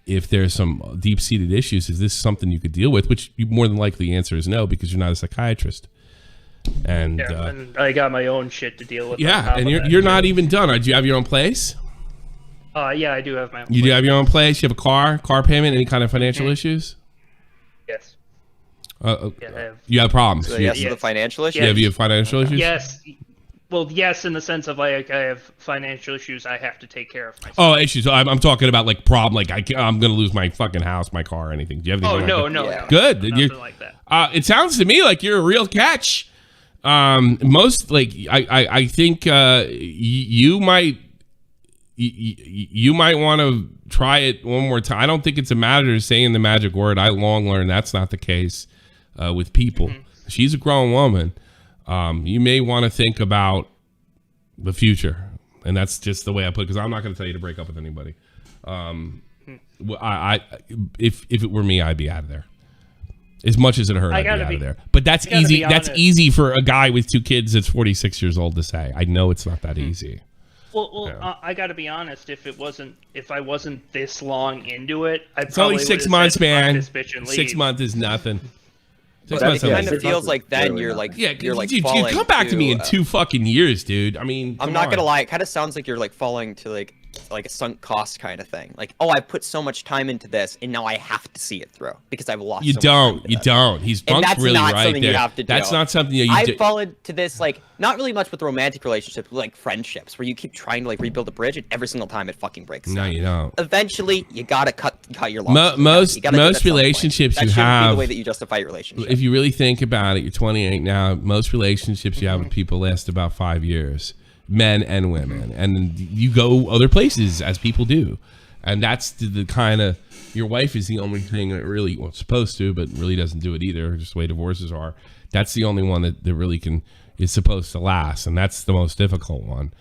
if there's some deep-seated issues, is this something you could deal with? Which you more than likely answer is no, because you're not a psychiatrist. And, and I got my own shit to deal with. Yeah, and you're not even done. Do you have your own place? Yeah, I do have my own place. You do have your own place? You have a car payment, any kind of financial issues? Yes. You have problems. So yes, the financial issues? Yeah, you have financial issues? Yes. Well, yes, in the sense of like I have financial issues I have to take care of myself. Oh, issues. I'm talking about like problem. Like I'm going to lose my fucking house, my car, anything. Do you have anything? Oh, like no. Yeah. Good. Nothing like that. It sounds to me like you're a real catch. Most like I think you might want to try it one more time. I don't think it's a matter of saying the magic word. I long learned that's not the case with people. She's a grown woman. You may want to think about the future, and that's just the way I put it, because I'm not going to tell you to break up with anybody. If it were me, I'd be out of there. As much as it hurt, I'd be out of there. But that's easy. That's easy for a guy with 2 kids that's 46 years old to say. I know it's not that easy. Well, yeah. I got to be honest. If I wasn't this long into it, it's only 6 months, man. 6 months is nothing. But it kind of feels like then you're like, you're like falling. Come back to me in 2 fucking years, dude. I mean, I'm not gonna lie. It kind of sounds like you're like falling to like a sunk cost kind of thing. Like, oh, I put so much time into this, and now I have to see it through because I've lost. You don't. He's Bunk'S really right there. You have to do. That's not something you. I've fallen to this like not really much with romantic relationships, but like friendships, where you keep trying to like rebuild a bridge, and every single time it fucking breaks. No, you don't. Eventually, you gotta cut your losses. Most relationships you have. Be the way that you justify your relationship. If you really think about it, you're 28 now. Most relationships you have with people last about 5 years. Men and women, and you go other places as people do, and that's the kind of, your wife is the only thing that really, well, supposed to, but really doesn't do it either, just the way divorces are. That's the only one that really is supposed to last, and that's the most difficult one.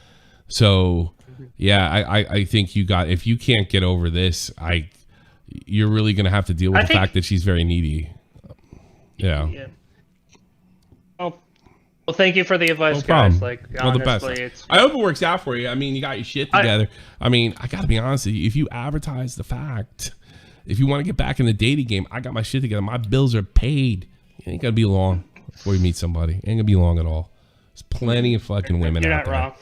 So yeah, I think if you can't get over this, you're really gonna have to deal with the fact that she's very needy. Yeah. Well, thank you for the advice, guys. Like, honestly, it's. I hope it works out for you. I mean, you got your shit together. I mean, I gotta be honest with you. If you advertise the fact, if you want to get back in the dating game, I got my shit together. My bills are paid. It ain't gonna be long before you meet somebody. It ain't gonna be long at all. There's plenty of fucking women out there. You're not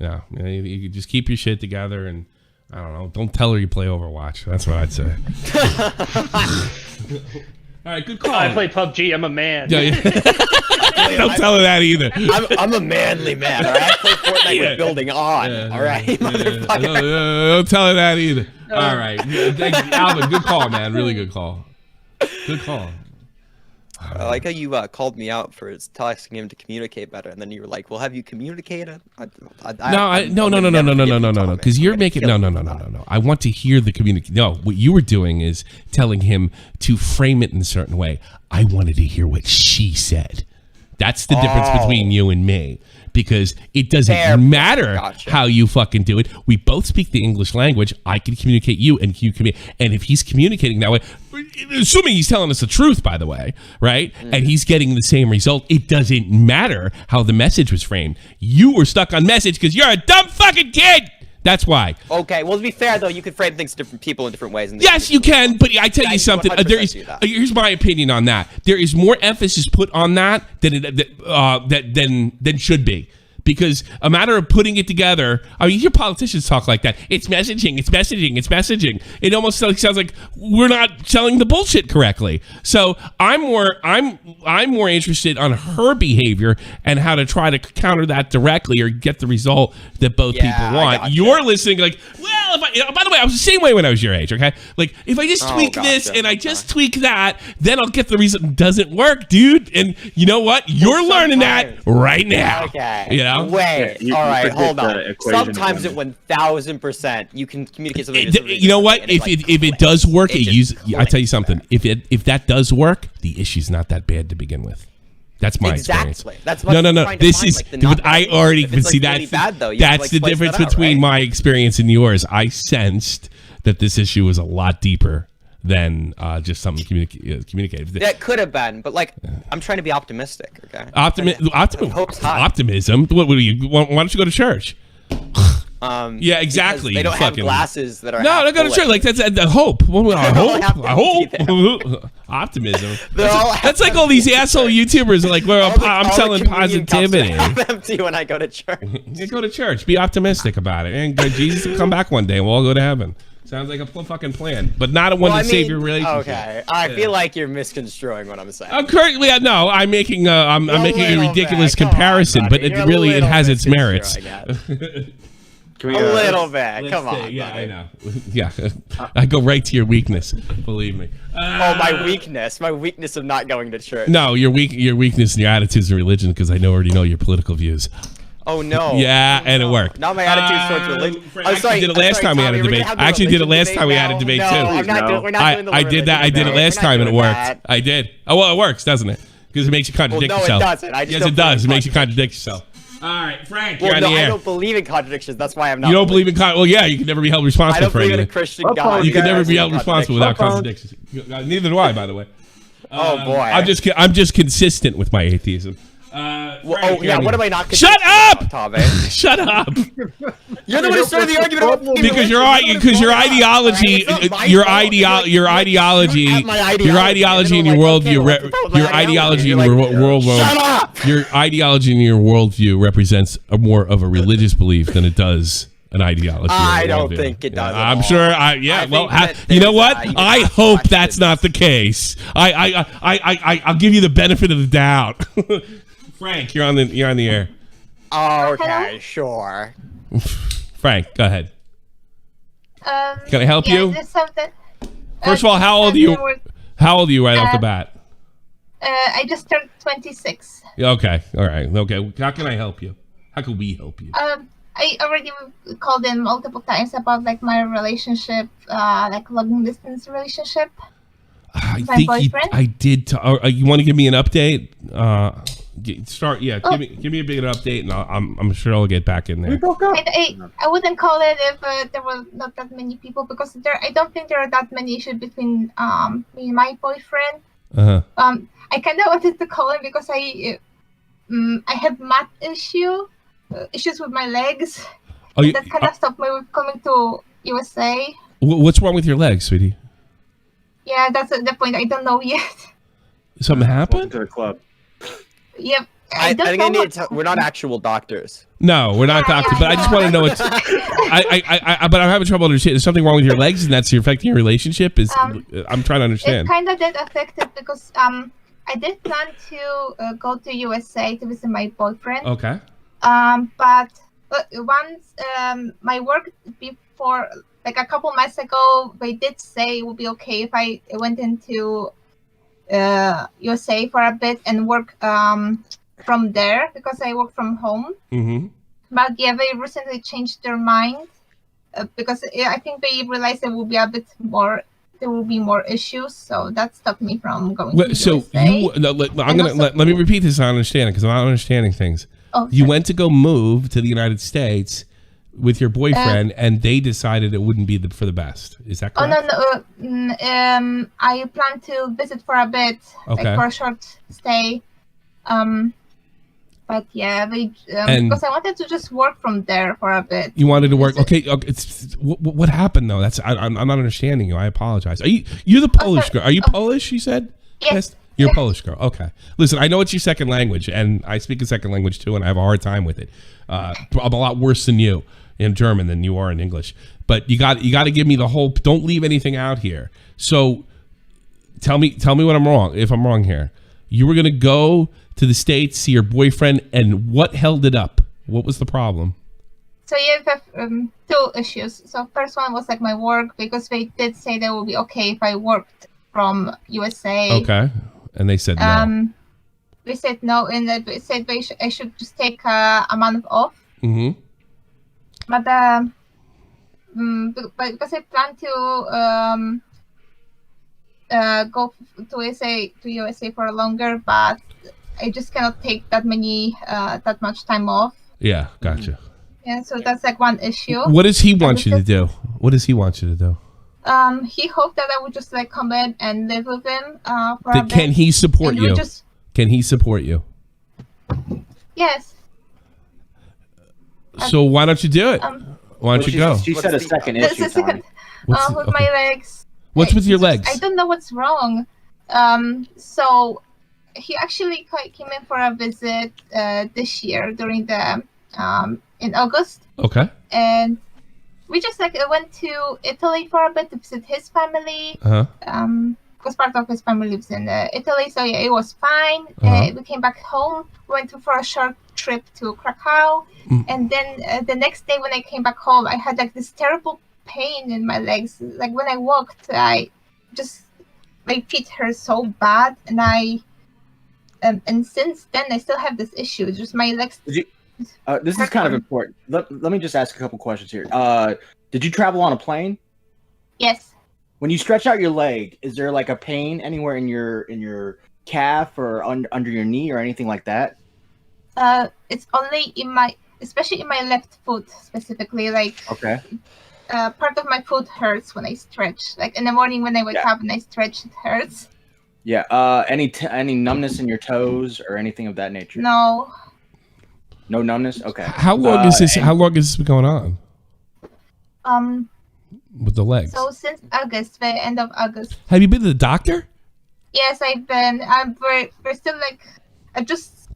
wrong. Yeah, you just keep your shit together, and I don't know. Don't tell her you play Overwatch. That's what I'd say. All right, good call. I play PUBG. I'm a man. Yeah. Don't tell her that either. I'm a manly man. All right, I play Fortnite with building on. All right, don't tell her that either. All right, Alvin, good call, man. Really good call. Good call. I like how you called me out for telling him to communicate better, and then you were like, "Well, have you communicated?" No. Because you're making no. I want to hear the communicate. No, what you were doing is telling him to frame it in a certain way. I wanted to hear what she said. That's the difference between you and me. Because it doesn't matter how you fucking do it. We both speak the English language. I can communicate you, and you communicate. And if he's communicating that way, assuming he's telling us the truth, by the way, right? And he's getting the same result, it doesn't matter how the message was framed. You were stuck on message because you're a dumb fucking kid. That's why. Okay, well, to be fair, though, you can frame things to different people in different ways. Yes, you can, but I tell you something. Here's my opinion on that. There is more emphasis put on that than should be. Because a matter of putting it together, I mean, you hear politicians talk like that. It's messaging. It almost sounds like we're not selling the bullshit correctly. So I'm more interested on her behavior and how to try to counter that directly or get the result that both people want. You're listening like, well, by the way, I was the same way when I was your age. Okay, like if I just tweak this and I just tweak that, then I'll get the reason. Doesn't work, dude. And you know what? You're learning that right now. Okay. You know. Wait, all right, hold on. Sometimes at 1000%, you can communicate something. You know what? If it does work, I tell you something. If that does work, the issue's not that bad to begin with. That's my experience. That's what no. This is. I already can see that. That's the difference between my experience and yours. I sensed that this issue was a lot deeper than just something communicative. That could have been, but like, I'm trying to be optimistic. Okay. Optimism. What do you? Why don't you go to church? Yeah, exactly. They don't have glasses that are. No, they go to church. Like that's the hope. I hope. Optimism. That's like all these asshole YouTubers are like, well, I'm selling positivity. I'm empty when I go to church. You go to church. Be optimistic about it, and Jesus will come back one day, and we'll all go to heaven. Sounds like a fucking plan, but not a one to save your relationship. Okay, I feel like you're misconstruing what I'm saying. Currently, no, I'm making a ridiculous comparison, but it has its merits. A little bit. Come on. Yeah, I know. Yeah, I go right to your weakness. Believe me. My weakness. My weakness of not going to church. No, your weakness in your attitudes and religion, because I already know your political views. Oh no! Yeah, and it worked. Not my attitude towards religion. I actually did it last time we had a debate. I actually did it last time we had a debate too. I did that. I did it last time and it worked. I did. Oh well, it works, doesn't it? Because it makes you contradict yourself. No, it doesn't. Yes, it does. It makes you contradict yourself. All right, Frank, you're on the air. I don't believe in contradictions. That's why I'm not. You don't believe in well, yeah, you can never be held responsible for anything. I don't believe in a Christian God. You can never be held responsible without contradictions. Neither do I, by the way. Oh boy. I'm just consistent with my atheism. What am I not? Shut up! Shut up! You're the one who started the argument because your ideology and your worldview represents more of a religious belief than it does an ideology. I don't think it does. I'm sure. You know what? I hope that's not the case. I'll give you the benefit of the doubt. Frank, you're on the air. Okay, sure. Frank, go ahead. Can I help you? First of all, how old are you? How old are you right off the bat? I just turned 26. Okay, all right, okay. How can I help you? How can we help you? I already called in multiple times about like my relationship, like long distance relationship. I think I did. You want to give me an update? Start. Yeah, give me a big update, and I'm sure I'll get back in there. I wouldn't call it if there were not that many people, because I don't think there are that many issues between me and my boyfriend. I kind of wanted to call him because I have mat issues with my legs. That kind of stopped me with coming to USA. What's wrong with your legs, sweetie? Yeah, that's the point. I don't know yet. Something happened? Welcome to the club. Yep. I think we're not actual doctors. No, we're not doctors. But I just want to know what's. But I'm having trouble understanding. There's something wrong with your legs, and that's affecting your relationship. I'm trying to understand. It kind of did affect it because I did plan to go to USA to visit my boyfriend. Okay. But once my work before, like a couple months ago, they did say it would be okay if I went into USA for a bit and work from there because I work from home. Mm-hmm. But yeah, they recently changed their mind because I think they realized there will be a bit more. There will be more issues, so that stopped me from going. To So USA. let me repeat this. I understand it because I'm not understanding things. Oh, you went to go move to the United States with your boyfriend, and they decided it wouldn't be for the best. Is that correct? Oh no. I plan to visit for a bit, like for a short stay. But yeah, because I wanted to just work from there for a bit. You wanted to work. Okay. What happened though? I'm not understanding you. I apologize. You're the Polish girl? Are you Polish? You said yes. You're a Polish girl. Okay. Listen, I know it's your second language, and I speak a second language too, and I have a hard time with it. I'm a lot worse than you in German than you are in English. But you got to give me the whole. Don't leave anything out here. So tell me what I'm wrong. If I'm wrong here, you were gonna go to the States, see your boyfriend, and what held it up? What was the problem? So you have two issues. So first one was like my work, because they did say they would be okay if I worked from USA. Okay, and they said no. They said no, and they said I should just take a month off. Mm-hmm. But because I plan to go to USA for longer, but I just cannot take that much time off. Yeah, gotcha. Yeah, so that's like one issue. What does he want you to do? What does he want you to do? He hoped that I would just like come in and live with him for a bit. Can he support you? Can he support you? Yes. So why don't you do it? Why don't you go? She said a second issue. With my legs. What's with your legs? I don't know what's wrong. So he actually came in for a visit this year during the in August. Okay. And we just like went to Italy for a bit to visit his family. Because part of his family lives in Italy, so yeah, it was fine. We came back home, went for a short trip to Krakow, and then the next day when I came back home, I had like this terrible pain in my legs. Like when I walked, my feet hurt so bad, and and since then I still have this issue. It's just my legs. This is kind of important. Let me just ask a couple questions here. Did you travel on a plane? Yes. When you stretch out your leg, is there like a pain anywhere in your calf or under your knee or anything like that? It's only especially in my left foot specifically. Like part of my foot hurts when I stretch. Like in the morning when I wake up and I stretch, it hurts. Yeah. Any numbness in your toes or anything of that nature? No. No numbness. Okay. How long is this? How long has this been going on? With the legs. So since August, the end of August. Have you been to the doctor? Yes, I've been. We're still like. I just.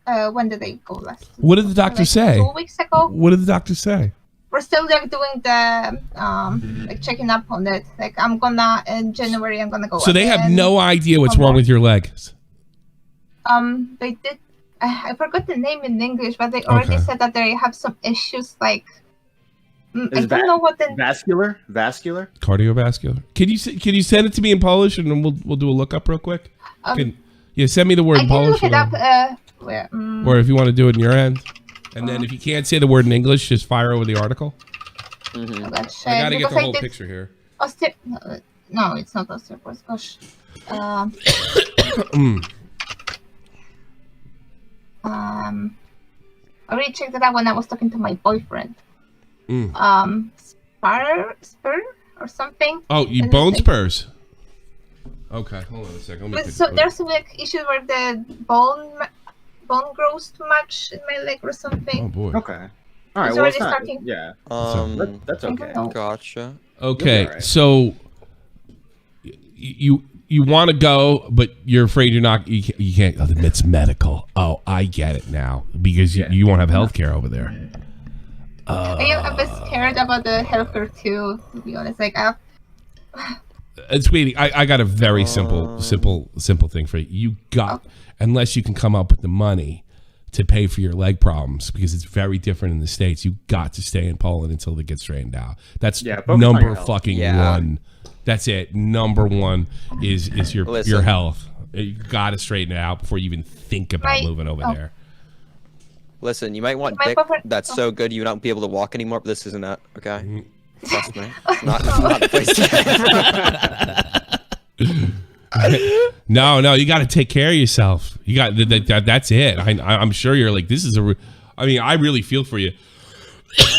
When did I go last? What did the doctor say? 2 weeks ago. What did the doctor say? We're still like doing the like checking up on it. Like in January I'm gonna go. So they have no idea what's wrong with your legs. They did. I forgot the name in English, but they already said that they have some issues like. I don't know what the vascular cardiovascular. Can you send it to me in Polish and then we'll do a lookup real quick? Send me the word in Polish. I can look it up. Or if you want to do it in your end, and then if you can't say the word in English, just fire over the article. I gotta get the whole picture here. No, it's not osteoporosis. Gosh. I already checked it out when I was talking to my boyfriend. Spur or something. Oh, you bone spurs. Okay, hold on a second. So there's like issue where the bone grows too much in my leg or something. Oh boy. Okay. All right. Well, it's not, yeah. That's okay. Gotcha. Okay, right. So you want to go, but you're afraid you can't. Oh, it's medical. Oh, I get it now because you won't have health care over there. I am a bit scared about the healthcare too, to be honest. Like, sweetie, I got a very simple thing for you. You got, unless you can come up with the money to pay for your leg problems, because it's very different in the States. You got to stay in Poland until it gets straightened out. That's number fucking one. That's it. Number one is your health. You got to straighten it out before you even think about moving over there. Listen, you might want dick that's so good you won't be able to walk anymore, but this isn't it, okay? Trust me. It's not the place to get from. No, you got to take care of yourself. You got that's it. I'm sure you're like, this is I mean, I really feel for you.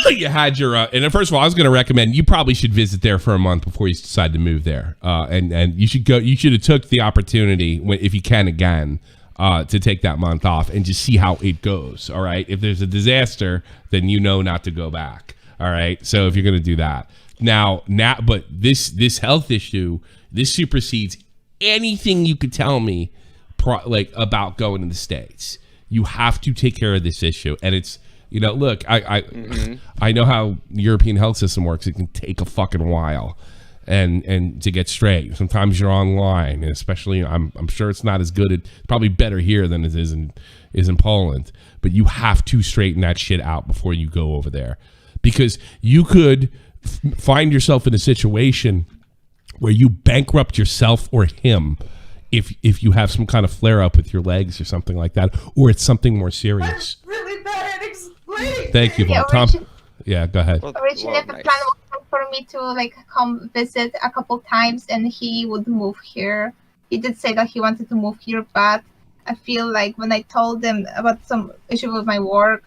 You had your and first of all, I was going to recommend you probably should visit there for a month before you decide to move there. And you should go. You should have took the opportunity if you can again to take that month off and just see how it goes. All right. If there's a disaster, then you know not to go back. All right. So if you're going to do that now, but this health issue, this supersedes anything you could tell me about going to the States. You have to take care of this issue, and it's. Look, I know how European health system works. It can take a fucking while, and to get straight. Sometimes you're online, and especially I'm sure it's not as good. It's probably better here than it is in Poland. But you have to straighten that shit out before you go over there, because you could find yourself in a situation where you bankrupt yourself or him if you have some kind of flare up with your legs or something like that, or it's something more serious. Really bad at explaining. Thank you, Tom. Yeah, go ahead. Originally, the plan was for me to come visit a couple times, and he would move here. He did say that he wanted to move here, but I feel like when I told him about some issue with my work,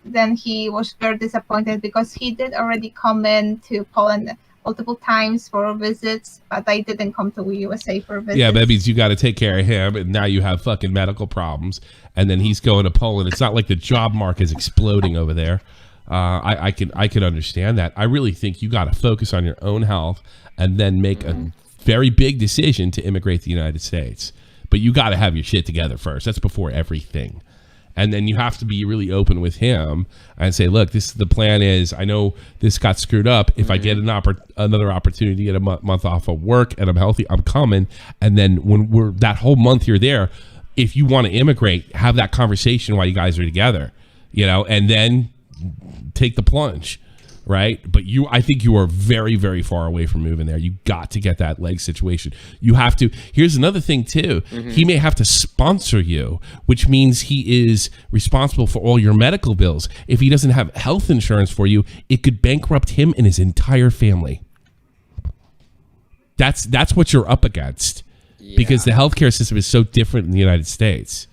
then he was very disappointed because he did already come in to Poland multiple times for visits, but I didn't come to USA for visits. Yeah, that means you got to take care of him, and now you have fucking medical problems, and then he's going to Poland. It's not like the job market is exploding over there. I can understand that. I really think you got to focus on your own health and then make a very big decision to immigrate to the United States. But you got to have your shit together first. That's before everything. And then you have to be really open with him and say, look, the plan is, I know this got screwed up. If I get another opportunity to get a month off of work and I'm healthy, I'm coming. And then when that whole month you're there, if you want to immigrate, have that conversation while you guys are together, and then take the plunge. Right. But I think you are very, very far away from moving there. You got to get that leg situation. You have to. Here's another thing, too. He may have to sponsor you, which means he is responsible for all your medical bills. If he doesn't have health insurance for you, it could bankrupt him and his entire family. That's what you're up against because the healthcare system is so different in the United States.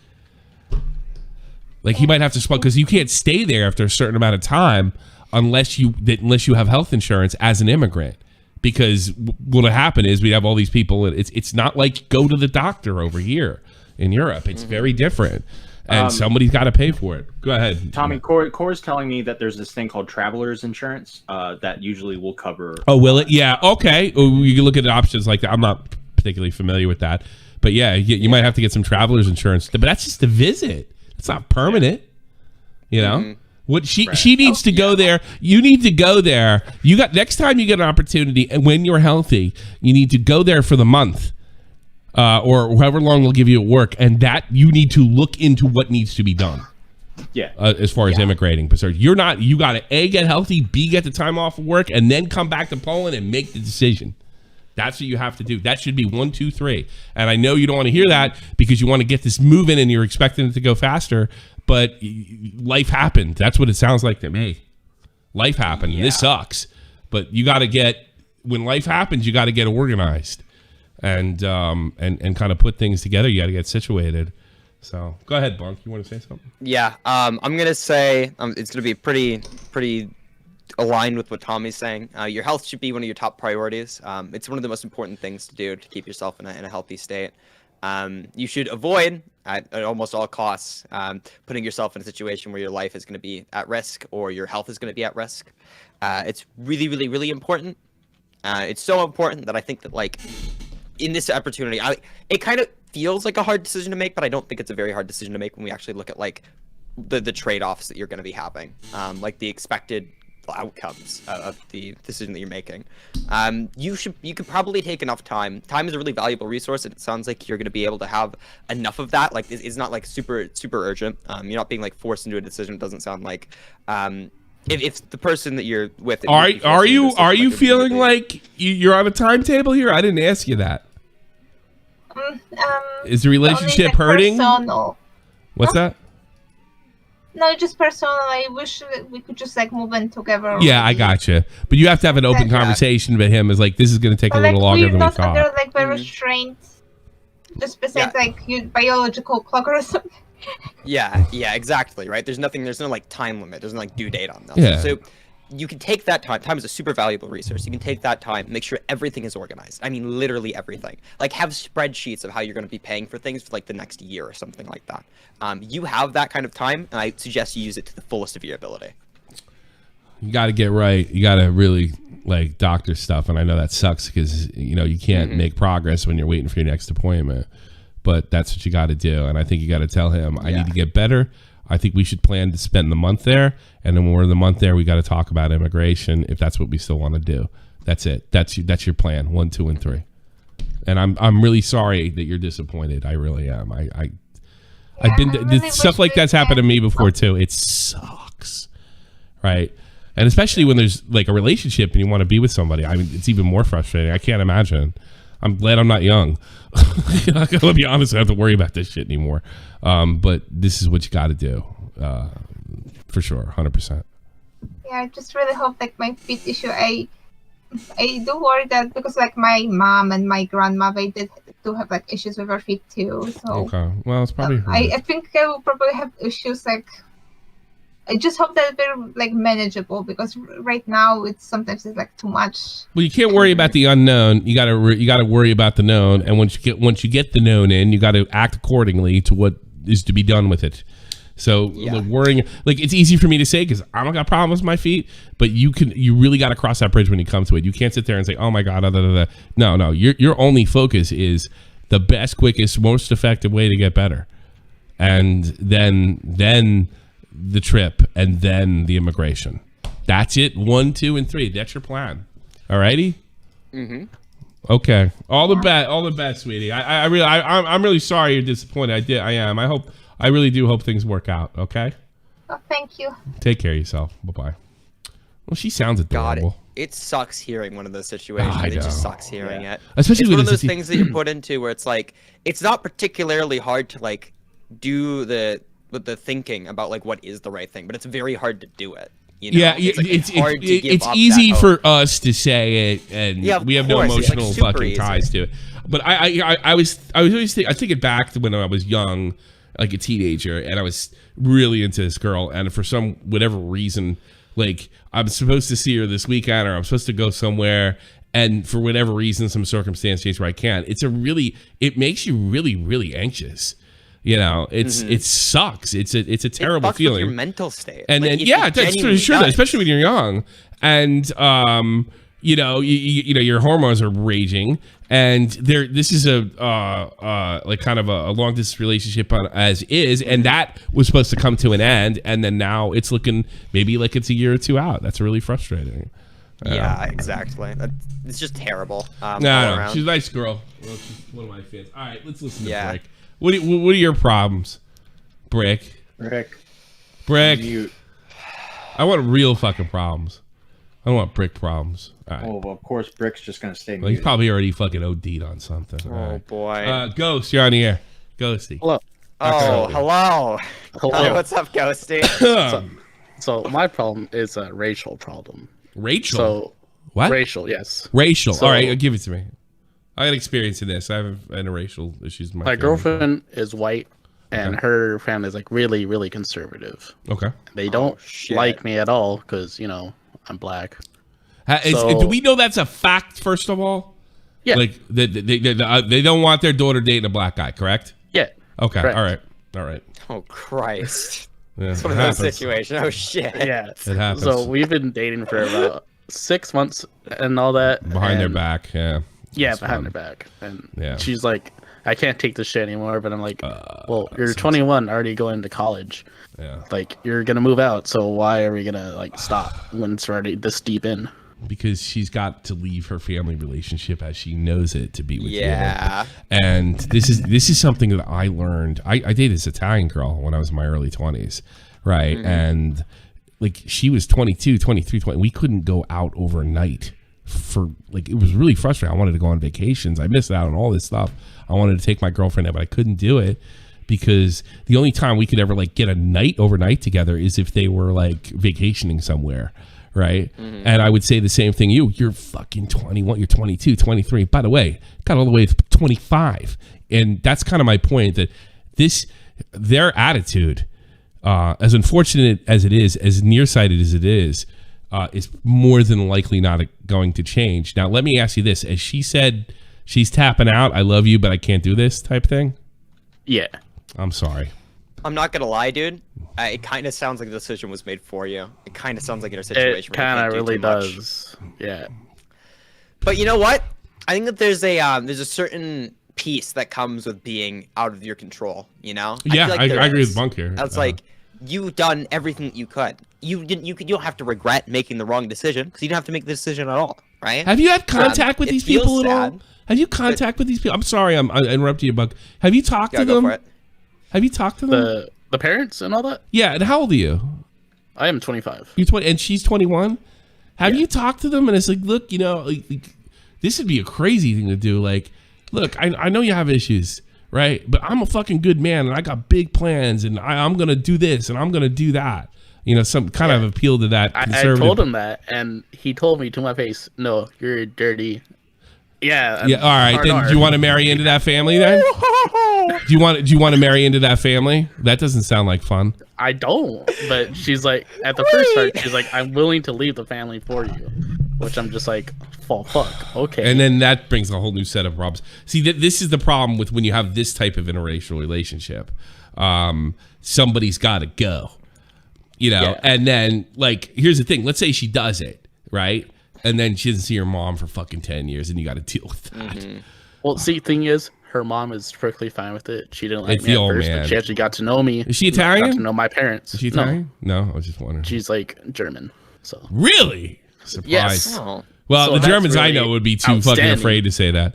Like he might have to sponsor because you can't stay there after a certain amount of time unless you have health insurance as an immigrant, because what'll happen is we have all these people. It's not like go to the doctor over here in Europe. It's very different, and somebody's got to pay for it. Go ahead, Tommy. Core's telling me that there's this thing called traveler's insurance that usually will cover. Oh, will it? Yeah. Okay. You can look at options like that. I'm not particularly familiar with that, but yeah, you might have to get some traveler's insurance. But that's just a visit. It's not permanent. What she needs to go there. You need to go there. Next time you get an opportunity, and when you're healthy, you need to go there for the month, or however long they'll give you at work, and that you need to look into what needs to be done. Yeah. As far as immigrating, but you got to A, get healthy, B, get the time off of work, and then come back to Poland and make the decision. That's what you have to do. That should be 1, 2, 3. And I know you don't want to hear that because you want to get this moving and you're expecting it to go faster. But life happened. That's what it sounds like to me. Life happened. Yeah. This sucks. But you got to when life happens, you got to get organized and kind of put things together. You got to get situated. So go ahead, Bunk. You want to say something? Yeah. I'm going to say it's going to be pretty aligned with what Tommy's saying. Your health should be one of your top priorities. It's one of the most important things to do to keep yourself in a healthy state. You should avoid at almost all costs putting yourself in a situation where your life is going to be at risk or your health is going to be at risk. It's really, really, really important. It's so important that I think that in this opportunity, it kind of feels like a hard decision to make, but I don't think it's a very hard decision to make when we actually look at the trade-offs that you're going to be having, the expected outcomes of the decision that you're making. You could probably take enough time. Time is a really valuable resource, and it sounds like you're going to be able to have enough of that. It's not super urgent. You're not being forced into a decision. It doesn't sound like if the person that you're with are you feeling like you're on a timetable here? I didn't ask you that. Is the relationship hurting? Personal. What's that? No, just personal. I wish we could just like move in together. Yeah, I gotcha. But you have to have an open conversation with him. Is like, this is going to take a little longer than we thought. We're not under like very restraints. Just besides like your biological clock or something. Yeah, exactly, right? There's no like time limit. There's no like due date on that. Yeah. So you can take that time. Time is a super valuable resource. You can take that time, make sure everything is organized. I mean, literally everything. Like, have spreadsheets of how you're going to be paying for things for like the next year or something like that. You have that kind of time, and I suggest you use it to the fullest of your ability. You got to get right. You got to really like doctor stuff, and I know that sucks because you can't make progress when you're waiting for your next appointment. But that's what you got to do, and I think you got to tell him, I need to get better. I think we should plan to spend the month there, and then when we're in the month there, we got to talk about immigration if that's what we still want to do. That's it. That's your plan. 1, 2, and 3. And I'm really sorry that you're disappointed. I really am. I've been stuff like that's happened to me before too. It sucks, right? And especially when there's like a relationship and you want to be with somebody. I mean, it's even more frustrating. I can't imagine. I'm glad I'm not young. I gotta be honest. I don't have to worry about this shit anymore. But this is what you got to do, for sure, 100%. Yeah, I just really hope like my feet issue. I do worry that because like my mom and my grandma, they do have like issues with her feet too. So okay, well, it's probably. I think I will probably have issues like. I just hope that they're like manageable because right now sometimes it's like too much. Well, you can't worry about the unknown. You gotta worry about the known. And once you get the known in, you got to act accordingly to what is to be done with it. So like, worrying, like it's easy for me to say because I don't got problems with my feet, but you really got to cross that bridge when you come to it. You can't sit there and say, oh my God, no. Your only focus is the best, quickest, most effective way to get better, and then the trip, and then the immigration. That's it. 1, 2, and 3. That's your plan. All righty. Okay. All the best, sweetie. I'm really sorry you're disappointed. I am. I really do hope things work out. Okay. Oh, thank you. Take care of yourself. Bye bye. Well, she sounds adorable. God, it sucks hearing one of those situations. It just sucks hearing it. Especially it's with one of those things that you're put into where it's like it's not particularly hard to like do the thinking about like what is the right thing, but it's very hard to do it. Yeah, it's hard to give up easy for us to say it, and we have no emotional fucking ties to it. But I was always thinking back to when I was young, like a teenager, and I was really into this girl, and for whatever reason, like I'm supposed to see her this weekend, or I'm supposed to go somewhere, and for whatever reason, some circumstance changed where I can't. It makes you really, really anxious. It sucks. It's a terrible feeling. With your mental state. And like, then that's for sure, especially when you're young, and your hormones are raging, and this is a like kind of a long distance relationship as is, and that was supposed to come to an end, and then now it's looking maybe like it's a year or two out. That's really frustrating. Yeah, exactly. It's just terrible. No, she's a nice girl. Well, she's one of my fans. All right, let's listen to Brick. What are your problems, Brick? Brick. I want real fucking problems. I don't want Brick problems. All right. Oh, well, of course, Brick's just gonna stay. Well, he's probably already fucking OD'd on something. Oh boy. Ghost, you're on the air. Ghosty. Hello. Hello. Hi, what's up, Ghosty? So my problem is a racial problem. Racial? So what? Racial, yes. Racial. All right, give it to me. I got experience in this. I have interracial issues. My girlfriend is white, and her family is like really, really conservative. Okay. They don't like me at all because I'm black. Do we know that's a fact? First of all, yeah. Like they don't want their daughter dating a black guy, correct? Yeah. Okay. Correct. All right. Oh Christ. Yeah, it's one of those situations. Oh shit. Yeah. It happens. So we've been dating for about 6 months and all that. Behind their back, yeah. Yeah, behind their back. And she's like, I can't take this shit anymore. But I'm like, well, you're 21, already going to college. Yeah. Like, you're going to move out. So why are we going to, like, stop when it's already this deep in? Because she's got to leave her family relationship as she knows it to be with you. Yeah. And this is something that I learned. I dated this Italian girl when I was in my early 20s, right? Mm-hmm. And, like, she was 22, 23, 20. We couldn't go out overnight for like, it was really frustrating. I wanted to go on vacations. I missed out on all this stuff. I wanted to take my girlfriend there, but I couldn't do it because the only time we could ever like get a night overnight together is if they were like vacationing somewhere. Right. Mm-hmm. And I would say the same thing. You're fucking 21, you're 22, 23. By the way, got all the way to 25. And that's kind of my point, that their attitude, as unfortunate as it is, as nearsighted as it is more than likely not going to change. Now, let me ask you this. As she said, she's tapping out, I love you, but I can't do this type thing? Yeah. I'm sorry. I'm not going to lie, dude. It kind of sounds like the decision was made for you. It kind of sounds like in a situation it kind of really does. Yeah. But you know what? I think that there's a certain peace that comes with being out of your control, you know? Yeah, I agree with Bunk here. That's like, you've done everything that you could. You don't have to regret making the wrong decision because you don't have to make the decision at all, right? Have you had contact with these people at all? Have you contact with these people? I'm sorry, I interrupted you, Bunk. Have you talked to them? Go for it. Have you talked to them? The parents and all that? Yeah, and how old are you? I am 25. You're 20, and she's 21? Have you talked to them? And it's like, look, you know, like, this would be a crazy thing to do. Like, look, I know you have issues, right? But I'm a fucking good man, and I got big plans, and I'm going to do this, and I'm going to do that. You know, some kind of appeal to that conservative. I told him that, and he told me to my face, no, you're dirty. Yeah. Yeah. All right. Then, do you want to marry into that family? Then, do you want to marry into that family? That doesn't sound like fun. I don't. But she's like, at the first start, she's like, I'm willing to leave the family for you, which I'm just like, oh, fuck. Okay. And then that brings a whole new set of problems. See, this is the problem with when you have this type of interracial relationship. Somebody's got to go. You know, and then like, here's the thing. Let's say she does it, right? And then she doesn't see her mom for fucking 10 years, and you got to deal with that. Mm-hmm. Well, see, thing is, her mom is perfectly fine with it. She didn't like me at first, but she actually got to know me. Is she Italian? Got to know my parents. Is she Italian? No, I was just wondering. She's like German. So really? Surprise. Yes. Oh. Well, so the Germans really I know would be too fucking afraid to say that.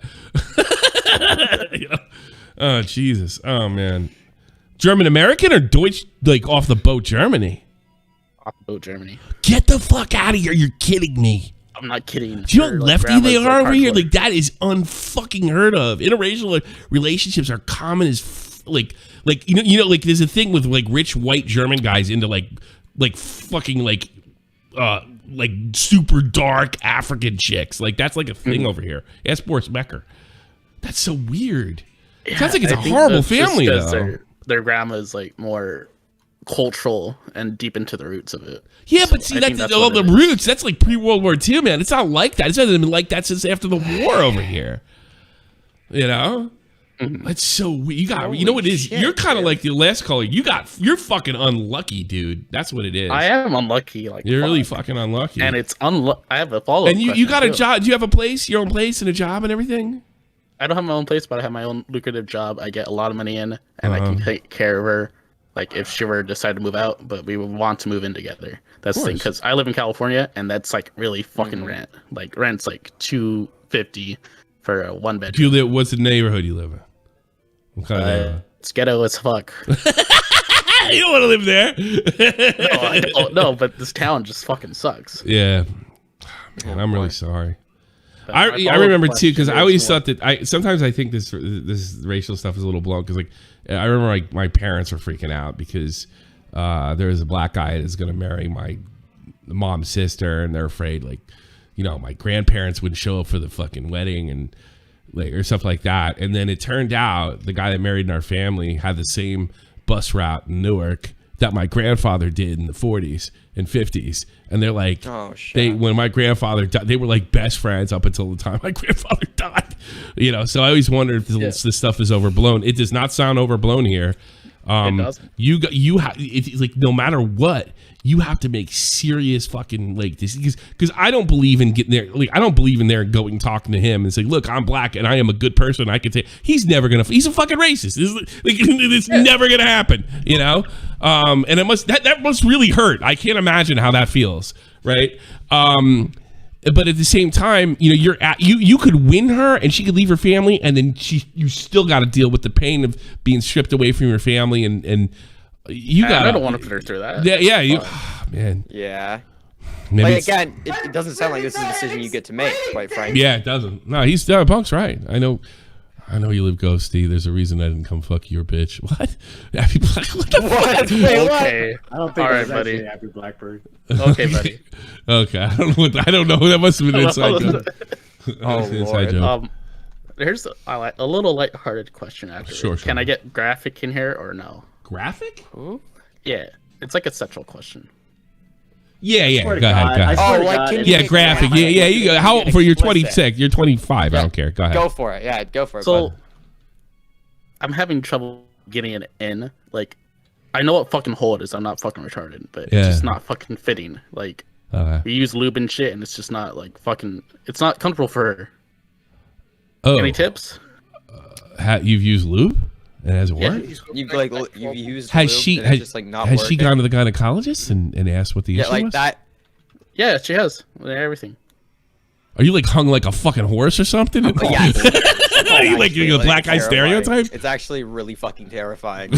You know? Oh, Jesus. Oh, man. German American or Deutsch, like off the boat Germany? Off the boat Germany. Get the fuck out of here. You're kidding me. I'm not kidding. Do you know how lefty they are over here? Like, that is unfucking heard of. Interracial relationships are common as like you know, like there's a thing with like rich white German guys into like fucking like super dark African chicks. Like, that's like a thing over here. Ask Boris Becker. That's so weird. Yeah, sounds like it's a horrible family though. Their grandma is like more cultural and deep into the roots of it. Yeah, but see, that's all the roots. That's like pre-World War II, man. It's not like that. It's not been like that since after the war over here. You know? Mm-hmm. That's so weird. You know what it is? Shit, you're kind of like the last caller. You're fucking unlucky, dude. That's what it is. I am unlucky. Like, you're really fucking unlucky. And it's I have a follow-up. And you got a job. Do you have a place, your own place and a job and everything? I don't have my own place, but I have my own lucrative job. I get a lot of money in, and I can take care of her. Like, if she were to decide to move out, but we would want to move in together. That's the thing, because I live in California, and that's like really fucking rent. Like, rent's like $250 for a one bedroom. What's the neighborhood you live in? What kind of neighborhood? It's ghetto as fuck. You don't want to live there. No, I don't. No, but this town just fucking sucks. Yeah, man, I'm really sorry. I remember too, because I always thought that sometimes I think this racial stuff is a little blown, because like I remember like my parents were freaking out because there was a black guy that's going to marry my mom's sister, and they're afraid like, you know, my grandparents wouldn't show up for the fucking wedding and like, or stuff like that. And then it turned out the guy that married in our family had the same bus route in Newark that my grandfather did in the 40s and 50s. And they're like, when my grandfather died, they were like best friends up until the time my grandfather died. You know, so I always wonder if this stuff is overblown. It does not sound overblown here. It doesn't. It's like, no matter what, you have to make serious fucking like this, because I don't believe in getting there. Like, I don't believe in there going talking to him and saying, look, I'm black and I am a good person. I can say he's never gonna. He's a fucking racist. It's never gonna happen. You know, and it must that must really hurt. I can't imagine how that feels, right? But at the same time, you know, you could win her and she could leave her family, and then you still got to deal with the pain of being stripped away from your family, and you got. I don't want to put her through that. Yeah, man. Yeah. Like again, it doesn't sound like this is a decision you get to make, quite frankly. Yeah, it doesn't. No, he's Bunk's right. I know you live ghosty. There's a reason I didn't come fuck your bitch. What? Happy Black? What the fuck? Okay. I don't think All it right, was buddy. actually Happy Blackbird. Okay, buddy. Okay, I don't know. That must have been an inside joke. Oh, Inside joke. Here's a little lighthearted question after. Sure. Can I get graphic in here or no? Graphic? Yeah, it's like a sexual question. Yeah. Go ahead. Graphic. Yeah. You go. How old for your 26? You're 25. I don't care. Go ahead. Go for it. Yeah, go for it. So, bud. I'm having trouble getting it in. Like, I know what fucking hole it is. I'm not fucking retarded, but Yeah. it's just not fucking fitting. Like, we use lube and shit, and it's just not like fucking. It's not comfortable for her. Oh. Any tips? You've used lube? And it hasn't worked? You've used Has lube she and it's just, like, not has she working? gone to the gynecologist and asked what the issue like was? that? Yeah, she has everything. Are you like hung like a fucking horse or something? Yeah. Are you like a black guy stereotype? It's actually really fucking terrifying.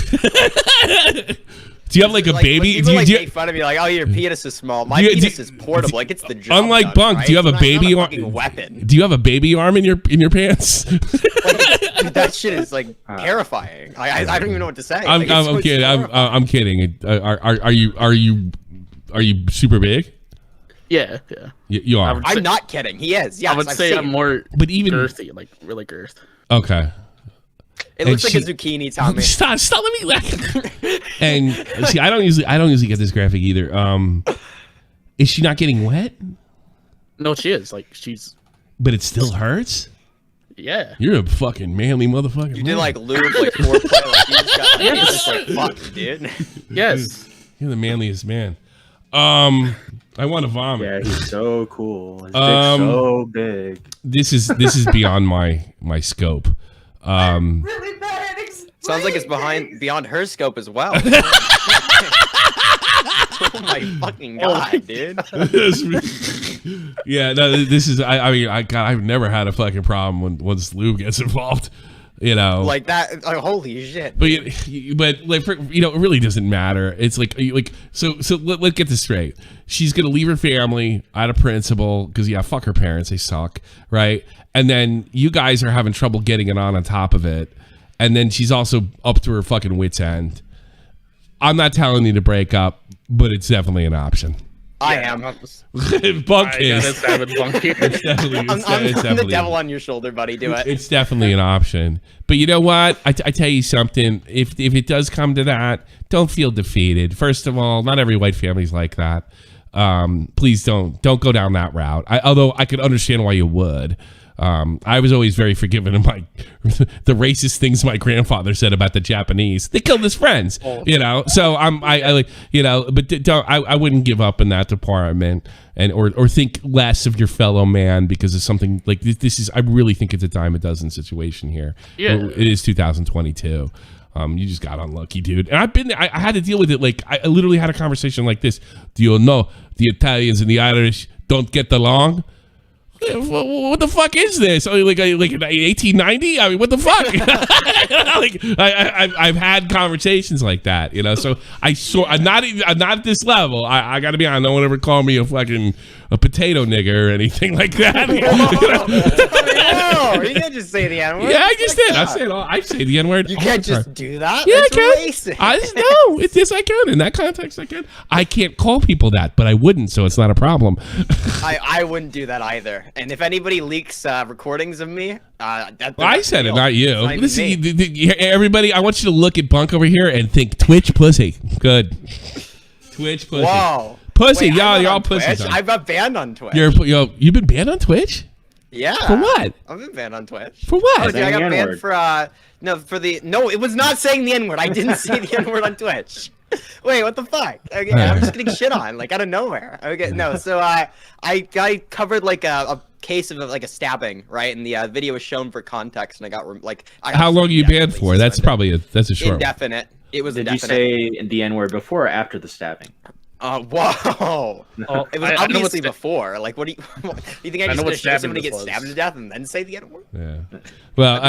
Do you have like a baby? People Do you make fun of me like, oh, your penis is small. My penis is portable. Like it's the job. Unlike done, Bunk, right? do you have a It's baby not arm? a weapon. Do you have a baby arm in your pants? Dude, that shit is like terrifying. I don't even know what to say. I'm kidding. I'm kidding. Are you super big? Yeah. You are. I'm not kidding. He is. Yes, I would say I'm more, but even girthy, like really girth. Okay. It looks like a zucchini, Tommy. Stop! Let me laugh. And see, I don't usually get this graphic either. Is she not getting wet? No, she is. Like she's. But it still hurts. Yeah. You're a fucking manly motherfucker. You did like lube, like foreplay, like you just got. It's just like fuck, dude. Yes. You're the manliest man. I want to vomit. Yeah, he's so cool. His dick's so big. This is beyond my scope. Really bad. Sounds like it's beyond her scope as well. Oh my fucking god, dude. Yeah, no, this is. I mean, I've never had a fucking problem when once lube gets involved. You know, like that. Holy shit. But like, it really doesn't matter. It's like so. Let's get this straight. She's gonna leave her family out of principle because fuck her parents. They suck, right? And then you guys are having trouble getting it on top of it. And then she's also up to her fucking wit's end. I'm not telling you to break up, but it's definitely an option. I am. Bunk is. It's the devil on your shoulder, buddy. Do it. It's definitely an option. But you know what? I tell you something. If it does come to that, don't feel defeated. First of all, not every white family's like that. Please don't go down that route. Although I could understand why you would. I was always very forgiving of the racist things my grandfather said about the Japanese. They killed his friends, So but I wouldn't give up in that department or think less of your fellow man because of something like this. I really think it's a dime a dozen situation here. Yeah, it is 2022. You just got unlucky, dude. And I've been there. I had to deal with it. Like I literally had a conversation like this. Do you know the Italians and the Irish don't get along? What the fuck is this? Like 1890? I mean, what the fuck? I've had conversations like that, So I'm not at this level. I got to be honest. No one ever called me a potato nigger or anything like that. No, you can't just say the N-word. Yeah, I just did. I say the N-word. You can't just do that. Yeah, That's I can. racist. Yes, I can. In that context, I can. I can't call people that, but I wouldn't, so it's not a problem. I wouldn't do that either. And if anybody leaks recordings of me, I said it, not you. Listen, everybody, I want you to look at Bunk over here and think Twitch pussy. Good. Twitch pussy. Whoa. Pussy, Wait, y'all pussies. I got banned on Twitch. You've been banned on Twitch? Yeah. For what? I've been banned on Twitch. For what? Oh, dude, I got banned for it was not saying the N-word. I didn't say the N-word on Twitch. Wait, what the fuck? Okay, I'm just getting shit on, like, out of nowhere. Okay, no, so I covered like a case of like a stabbing, right? And the video was shown for context, and I got How long are you banned for? That's probably that's a short indefinite. It was Did indefinite. you say the N-word before or after the stabbing? Whoa! It was obviously before. Like, what do you think? I just gonna show somebody get stabbed to death and then say the N-word? Yeah. Well, all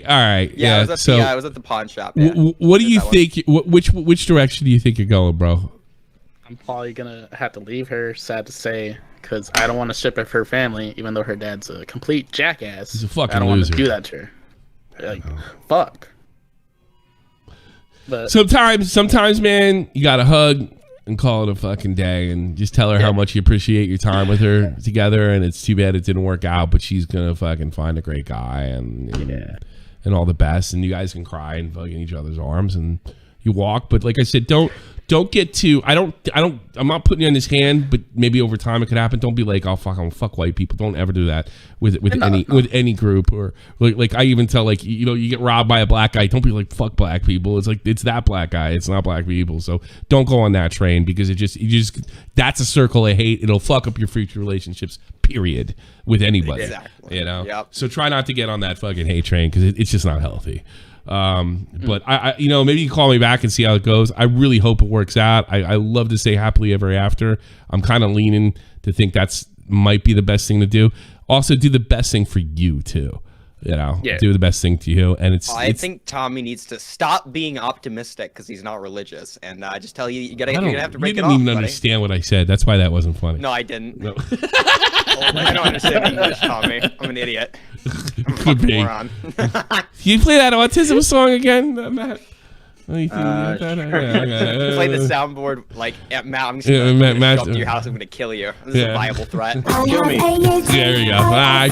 right. Yeah, so I was at the pawn shop. Yeah. What do you think? Which direction do you think you're going, bro? I'm probably gonna have to leave her, sad to say, because I don't want to ship up her family, even though her dad's a complete jackass. He's a fucking I don't want to loser. do that to her. Like, fuck. But sometimes, man, you gotta hug and call it a fucking day, and just tell her how much you appreciate your time with her together. And it's too bad it didn't work out, but she's gonna fucking find a great guy, and all the best. And you guys can cry and fuck in each other's arms, and you walk. But like I said, don't get too. I'm not putting you in his hand, but maybe over time it could happen. Don't be like, oh fuck, I'm gonna fuck white people. Don't ever do that with any group, or like I even tell, like, you know, you get robbed by a black guy. Don't be like, fuck black people. It's like, it's that black guy. It's not black people. So don't go on that train, because you just that's a circle of hate. It'll fuck up your future relationships. Period. With anybody. Exactly. You know. Yep. So try not to get on that fucking hate train, because it's just not healthy. But I you know, maybe you call me back and see how it goes. I really hope it works out. I love to say happily ever after. I'm kind of leaning to think that's might be the best thing to do. Also, do the best thing for you too. You know, do the best thing to you. And I think Tommy needs to stop being optimistic because he's not religious. And I just tell you, you're gonna have to break it off. You didn't even understand what I said. That's why that wasn't funny. No, I didn't. No. I don't understand English, Tommy. I'm an idiot. I'm a fucking moron. Can you play that autism song again, Matt? Play the soundboard, like, Matt, I'm just gonna go up to your house. I'm gonna kill you. This is a viable threat. Kill me. There you go. Bye.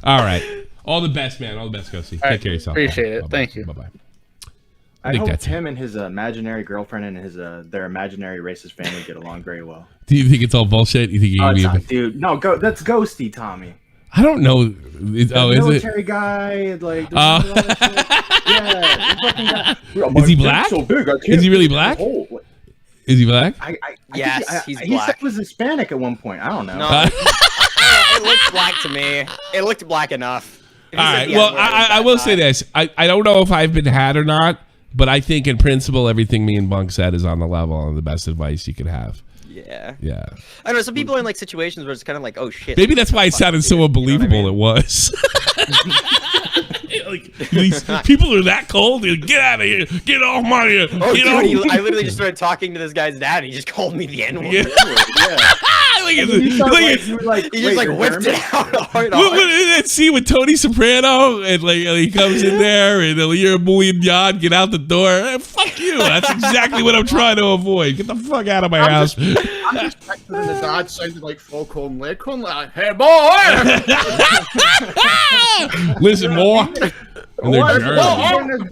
All right. All the best, man. All the best, Ghosty. Take care of yourself. Appreciate it. Bye-bye. Thank you. Bye-bye. I hope him and his imaginary girlfriend and his their imaginary racist family get along very well. Do you think it's all bullshit? You think dude? No, that's Ghosty, Tommy. I don't know. Is military it? guy, like. Is he black? So big, is he really black? Is he black? Yes, he's black. He said he was Hispanic at one point. I don't know. No, it looked black to me. It looked black enough. All right. Well, I will say this. I don't know if I've been had or not, but I think in principle everything me and Bunk said is on the level and the best advice you could have. Yeah. Yeah. I don't know. Some people are in like situations where it's kind of like, oh shit. Maybe that's why it sounded so unbelievable. You know what I mean? It was. Like, these people are that cold. Get out of here. Get off my ear. Oh, dude, I literally just started talking to this guy's dad. And he just called me the N-word. Yeah. He just like whipped it out hard. That scene with Tony Soprano, and like he comes in there and he'll hear a million yard, get out the door. Hey, fuck you. That's exactly what I'm trying to avoid. Get the fuck out of my house. I'm just picturing the dad sounded like Falcon Lecon, like, hey boy! Listen, more. And they're German.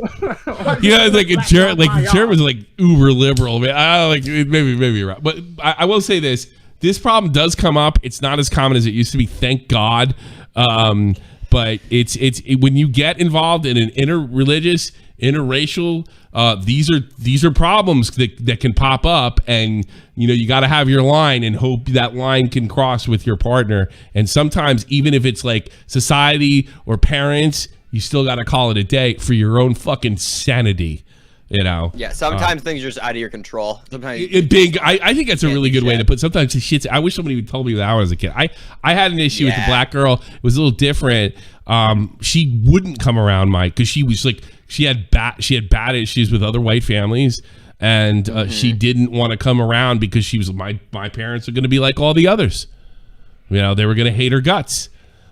Yeah, it's like a German. Like the Germans are like uber liberal. Man, I like maybe you're right, but I will say this: this problem does come up. It's not as common as it used to be. Thank God. But it's when you get involved in an interreligious, interracial, these are problems that can pop up, and you know you got to have your line and hope that line can cross with your partner. And sometimes even if it's like society or parents, you still got to call it a day for your own fucking sanity. You know. Yeah. Sometimes things are just out of your control. Sometimes I think that's a really good way to put. Sometimes the shit's. I wish somebody would tell me that I was a kid. I had an issue with the black girl. It was a little different. She wouldn't come around Mike because she was like she had bad issues with other white families, and she didn't want to come around because she was my parents are going to be like all the others. You know, they were going to hate her guts.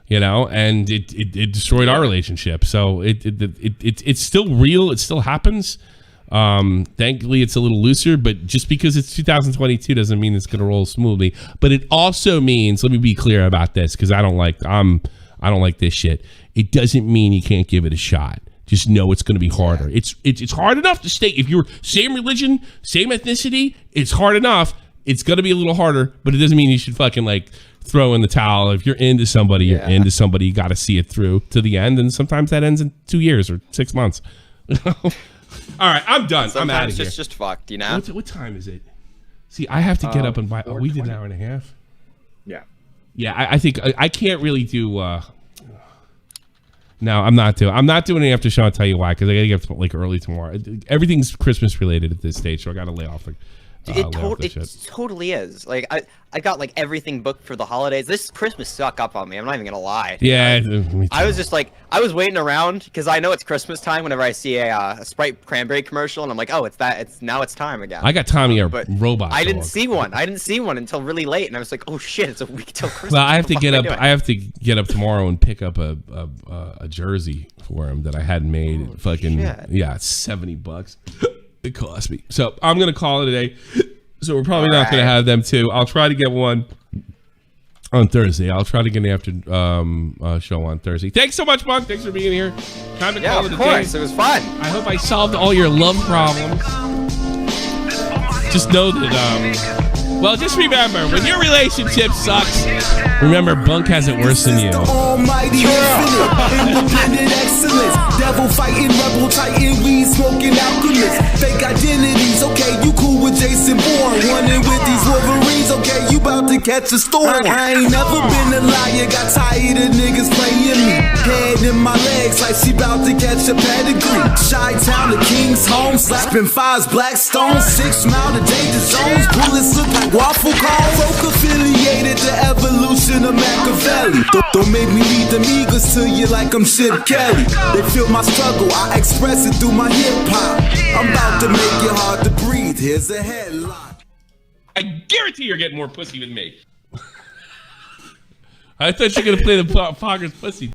You know, and it destroyed our relationship. So it's still real. It still happens. Thankfully it's a little looser, but just because it's 2022 doesn't mean it's going to roll smoothly. But it also means, let me be clear about this, because I don't like this shit. It doesn't mean you can't give it a shot. Just know it's going to be harder. It's hard enough to stay. If you're same religion, same ethnicity, it's hard enough. It's going to be a little harder, but it doesn't mean you should fucking like throw in the towel. If you're into somebody, you're into somebody. You got to see it through to the end, and sometimes that ends in 2 years or 6 months. All right, I'm done. I'm out of here. It's just fucked, you know. What time is it? See, I have to get up and buy. Oh, we did an hour and a half. Yeah. Yeah, I think I can't really do. No, I'm not doing it after show. I'll tell you why. Because I got to get up like early tomorrow. Everything's Christmas related at this stage, so I got to lay off It totally is. Like I got like everything booked for the holidays. This Christmas snuck up on me. I'm not even gonna lie. Yeah, I was just like, I was waiting around because I know it's Christmas time whenever I see a Sprite cranberry commercial, and I'm like, oh, it's now it's time again. I got Tommy a robot. I didn't see one. I didn't see one until really late, and I was like, oh shit, it's a week till Christmas. Well, I have to get up. I have to get up tomorrow and pick up a jersey for him that I hadn't made. Yeah, it's $70. It cost me. So I'm gonna call it a day. So we're probably not gonna have them too. I'll try to get one on Thursday. I'll try to get an after show on Thursday. Thanks so much, Bunk. Thanks for being here. Time to call it a day. Of course, it was fun. I hope I solved all your love problems. Just know that well, just remember, when your relationship sucks, remember Bunk has it worse than you. Almighty independent excellence. Devil fighting, rebel titan, weed smoking alchemist. Fake identities, okay, you cool with Jason Bourne. Running with these Wolverines, okay, you about to catch a storm. I ain't never been a liar, got tired of niggas playing me. Head in my legs like she about to catch a pedigree. Chi-town to King's home, slapping fives, black stones, 6 mile to danger zones. Bullets look like waffle cones. Folk affiliated to evolution of Machiavelli. Don't make me lead them eagles to you like I'm Chip Kelly. They feel my struggle, I express it through my hip hop. I'm about to make it hard to breathe. Here's a headline. I guarantee you're getting more pussy with me. I thought you were gonna play the Poggers pussy.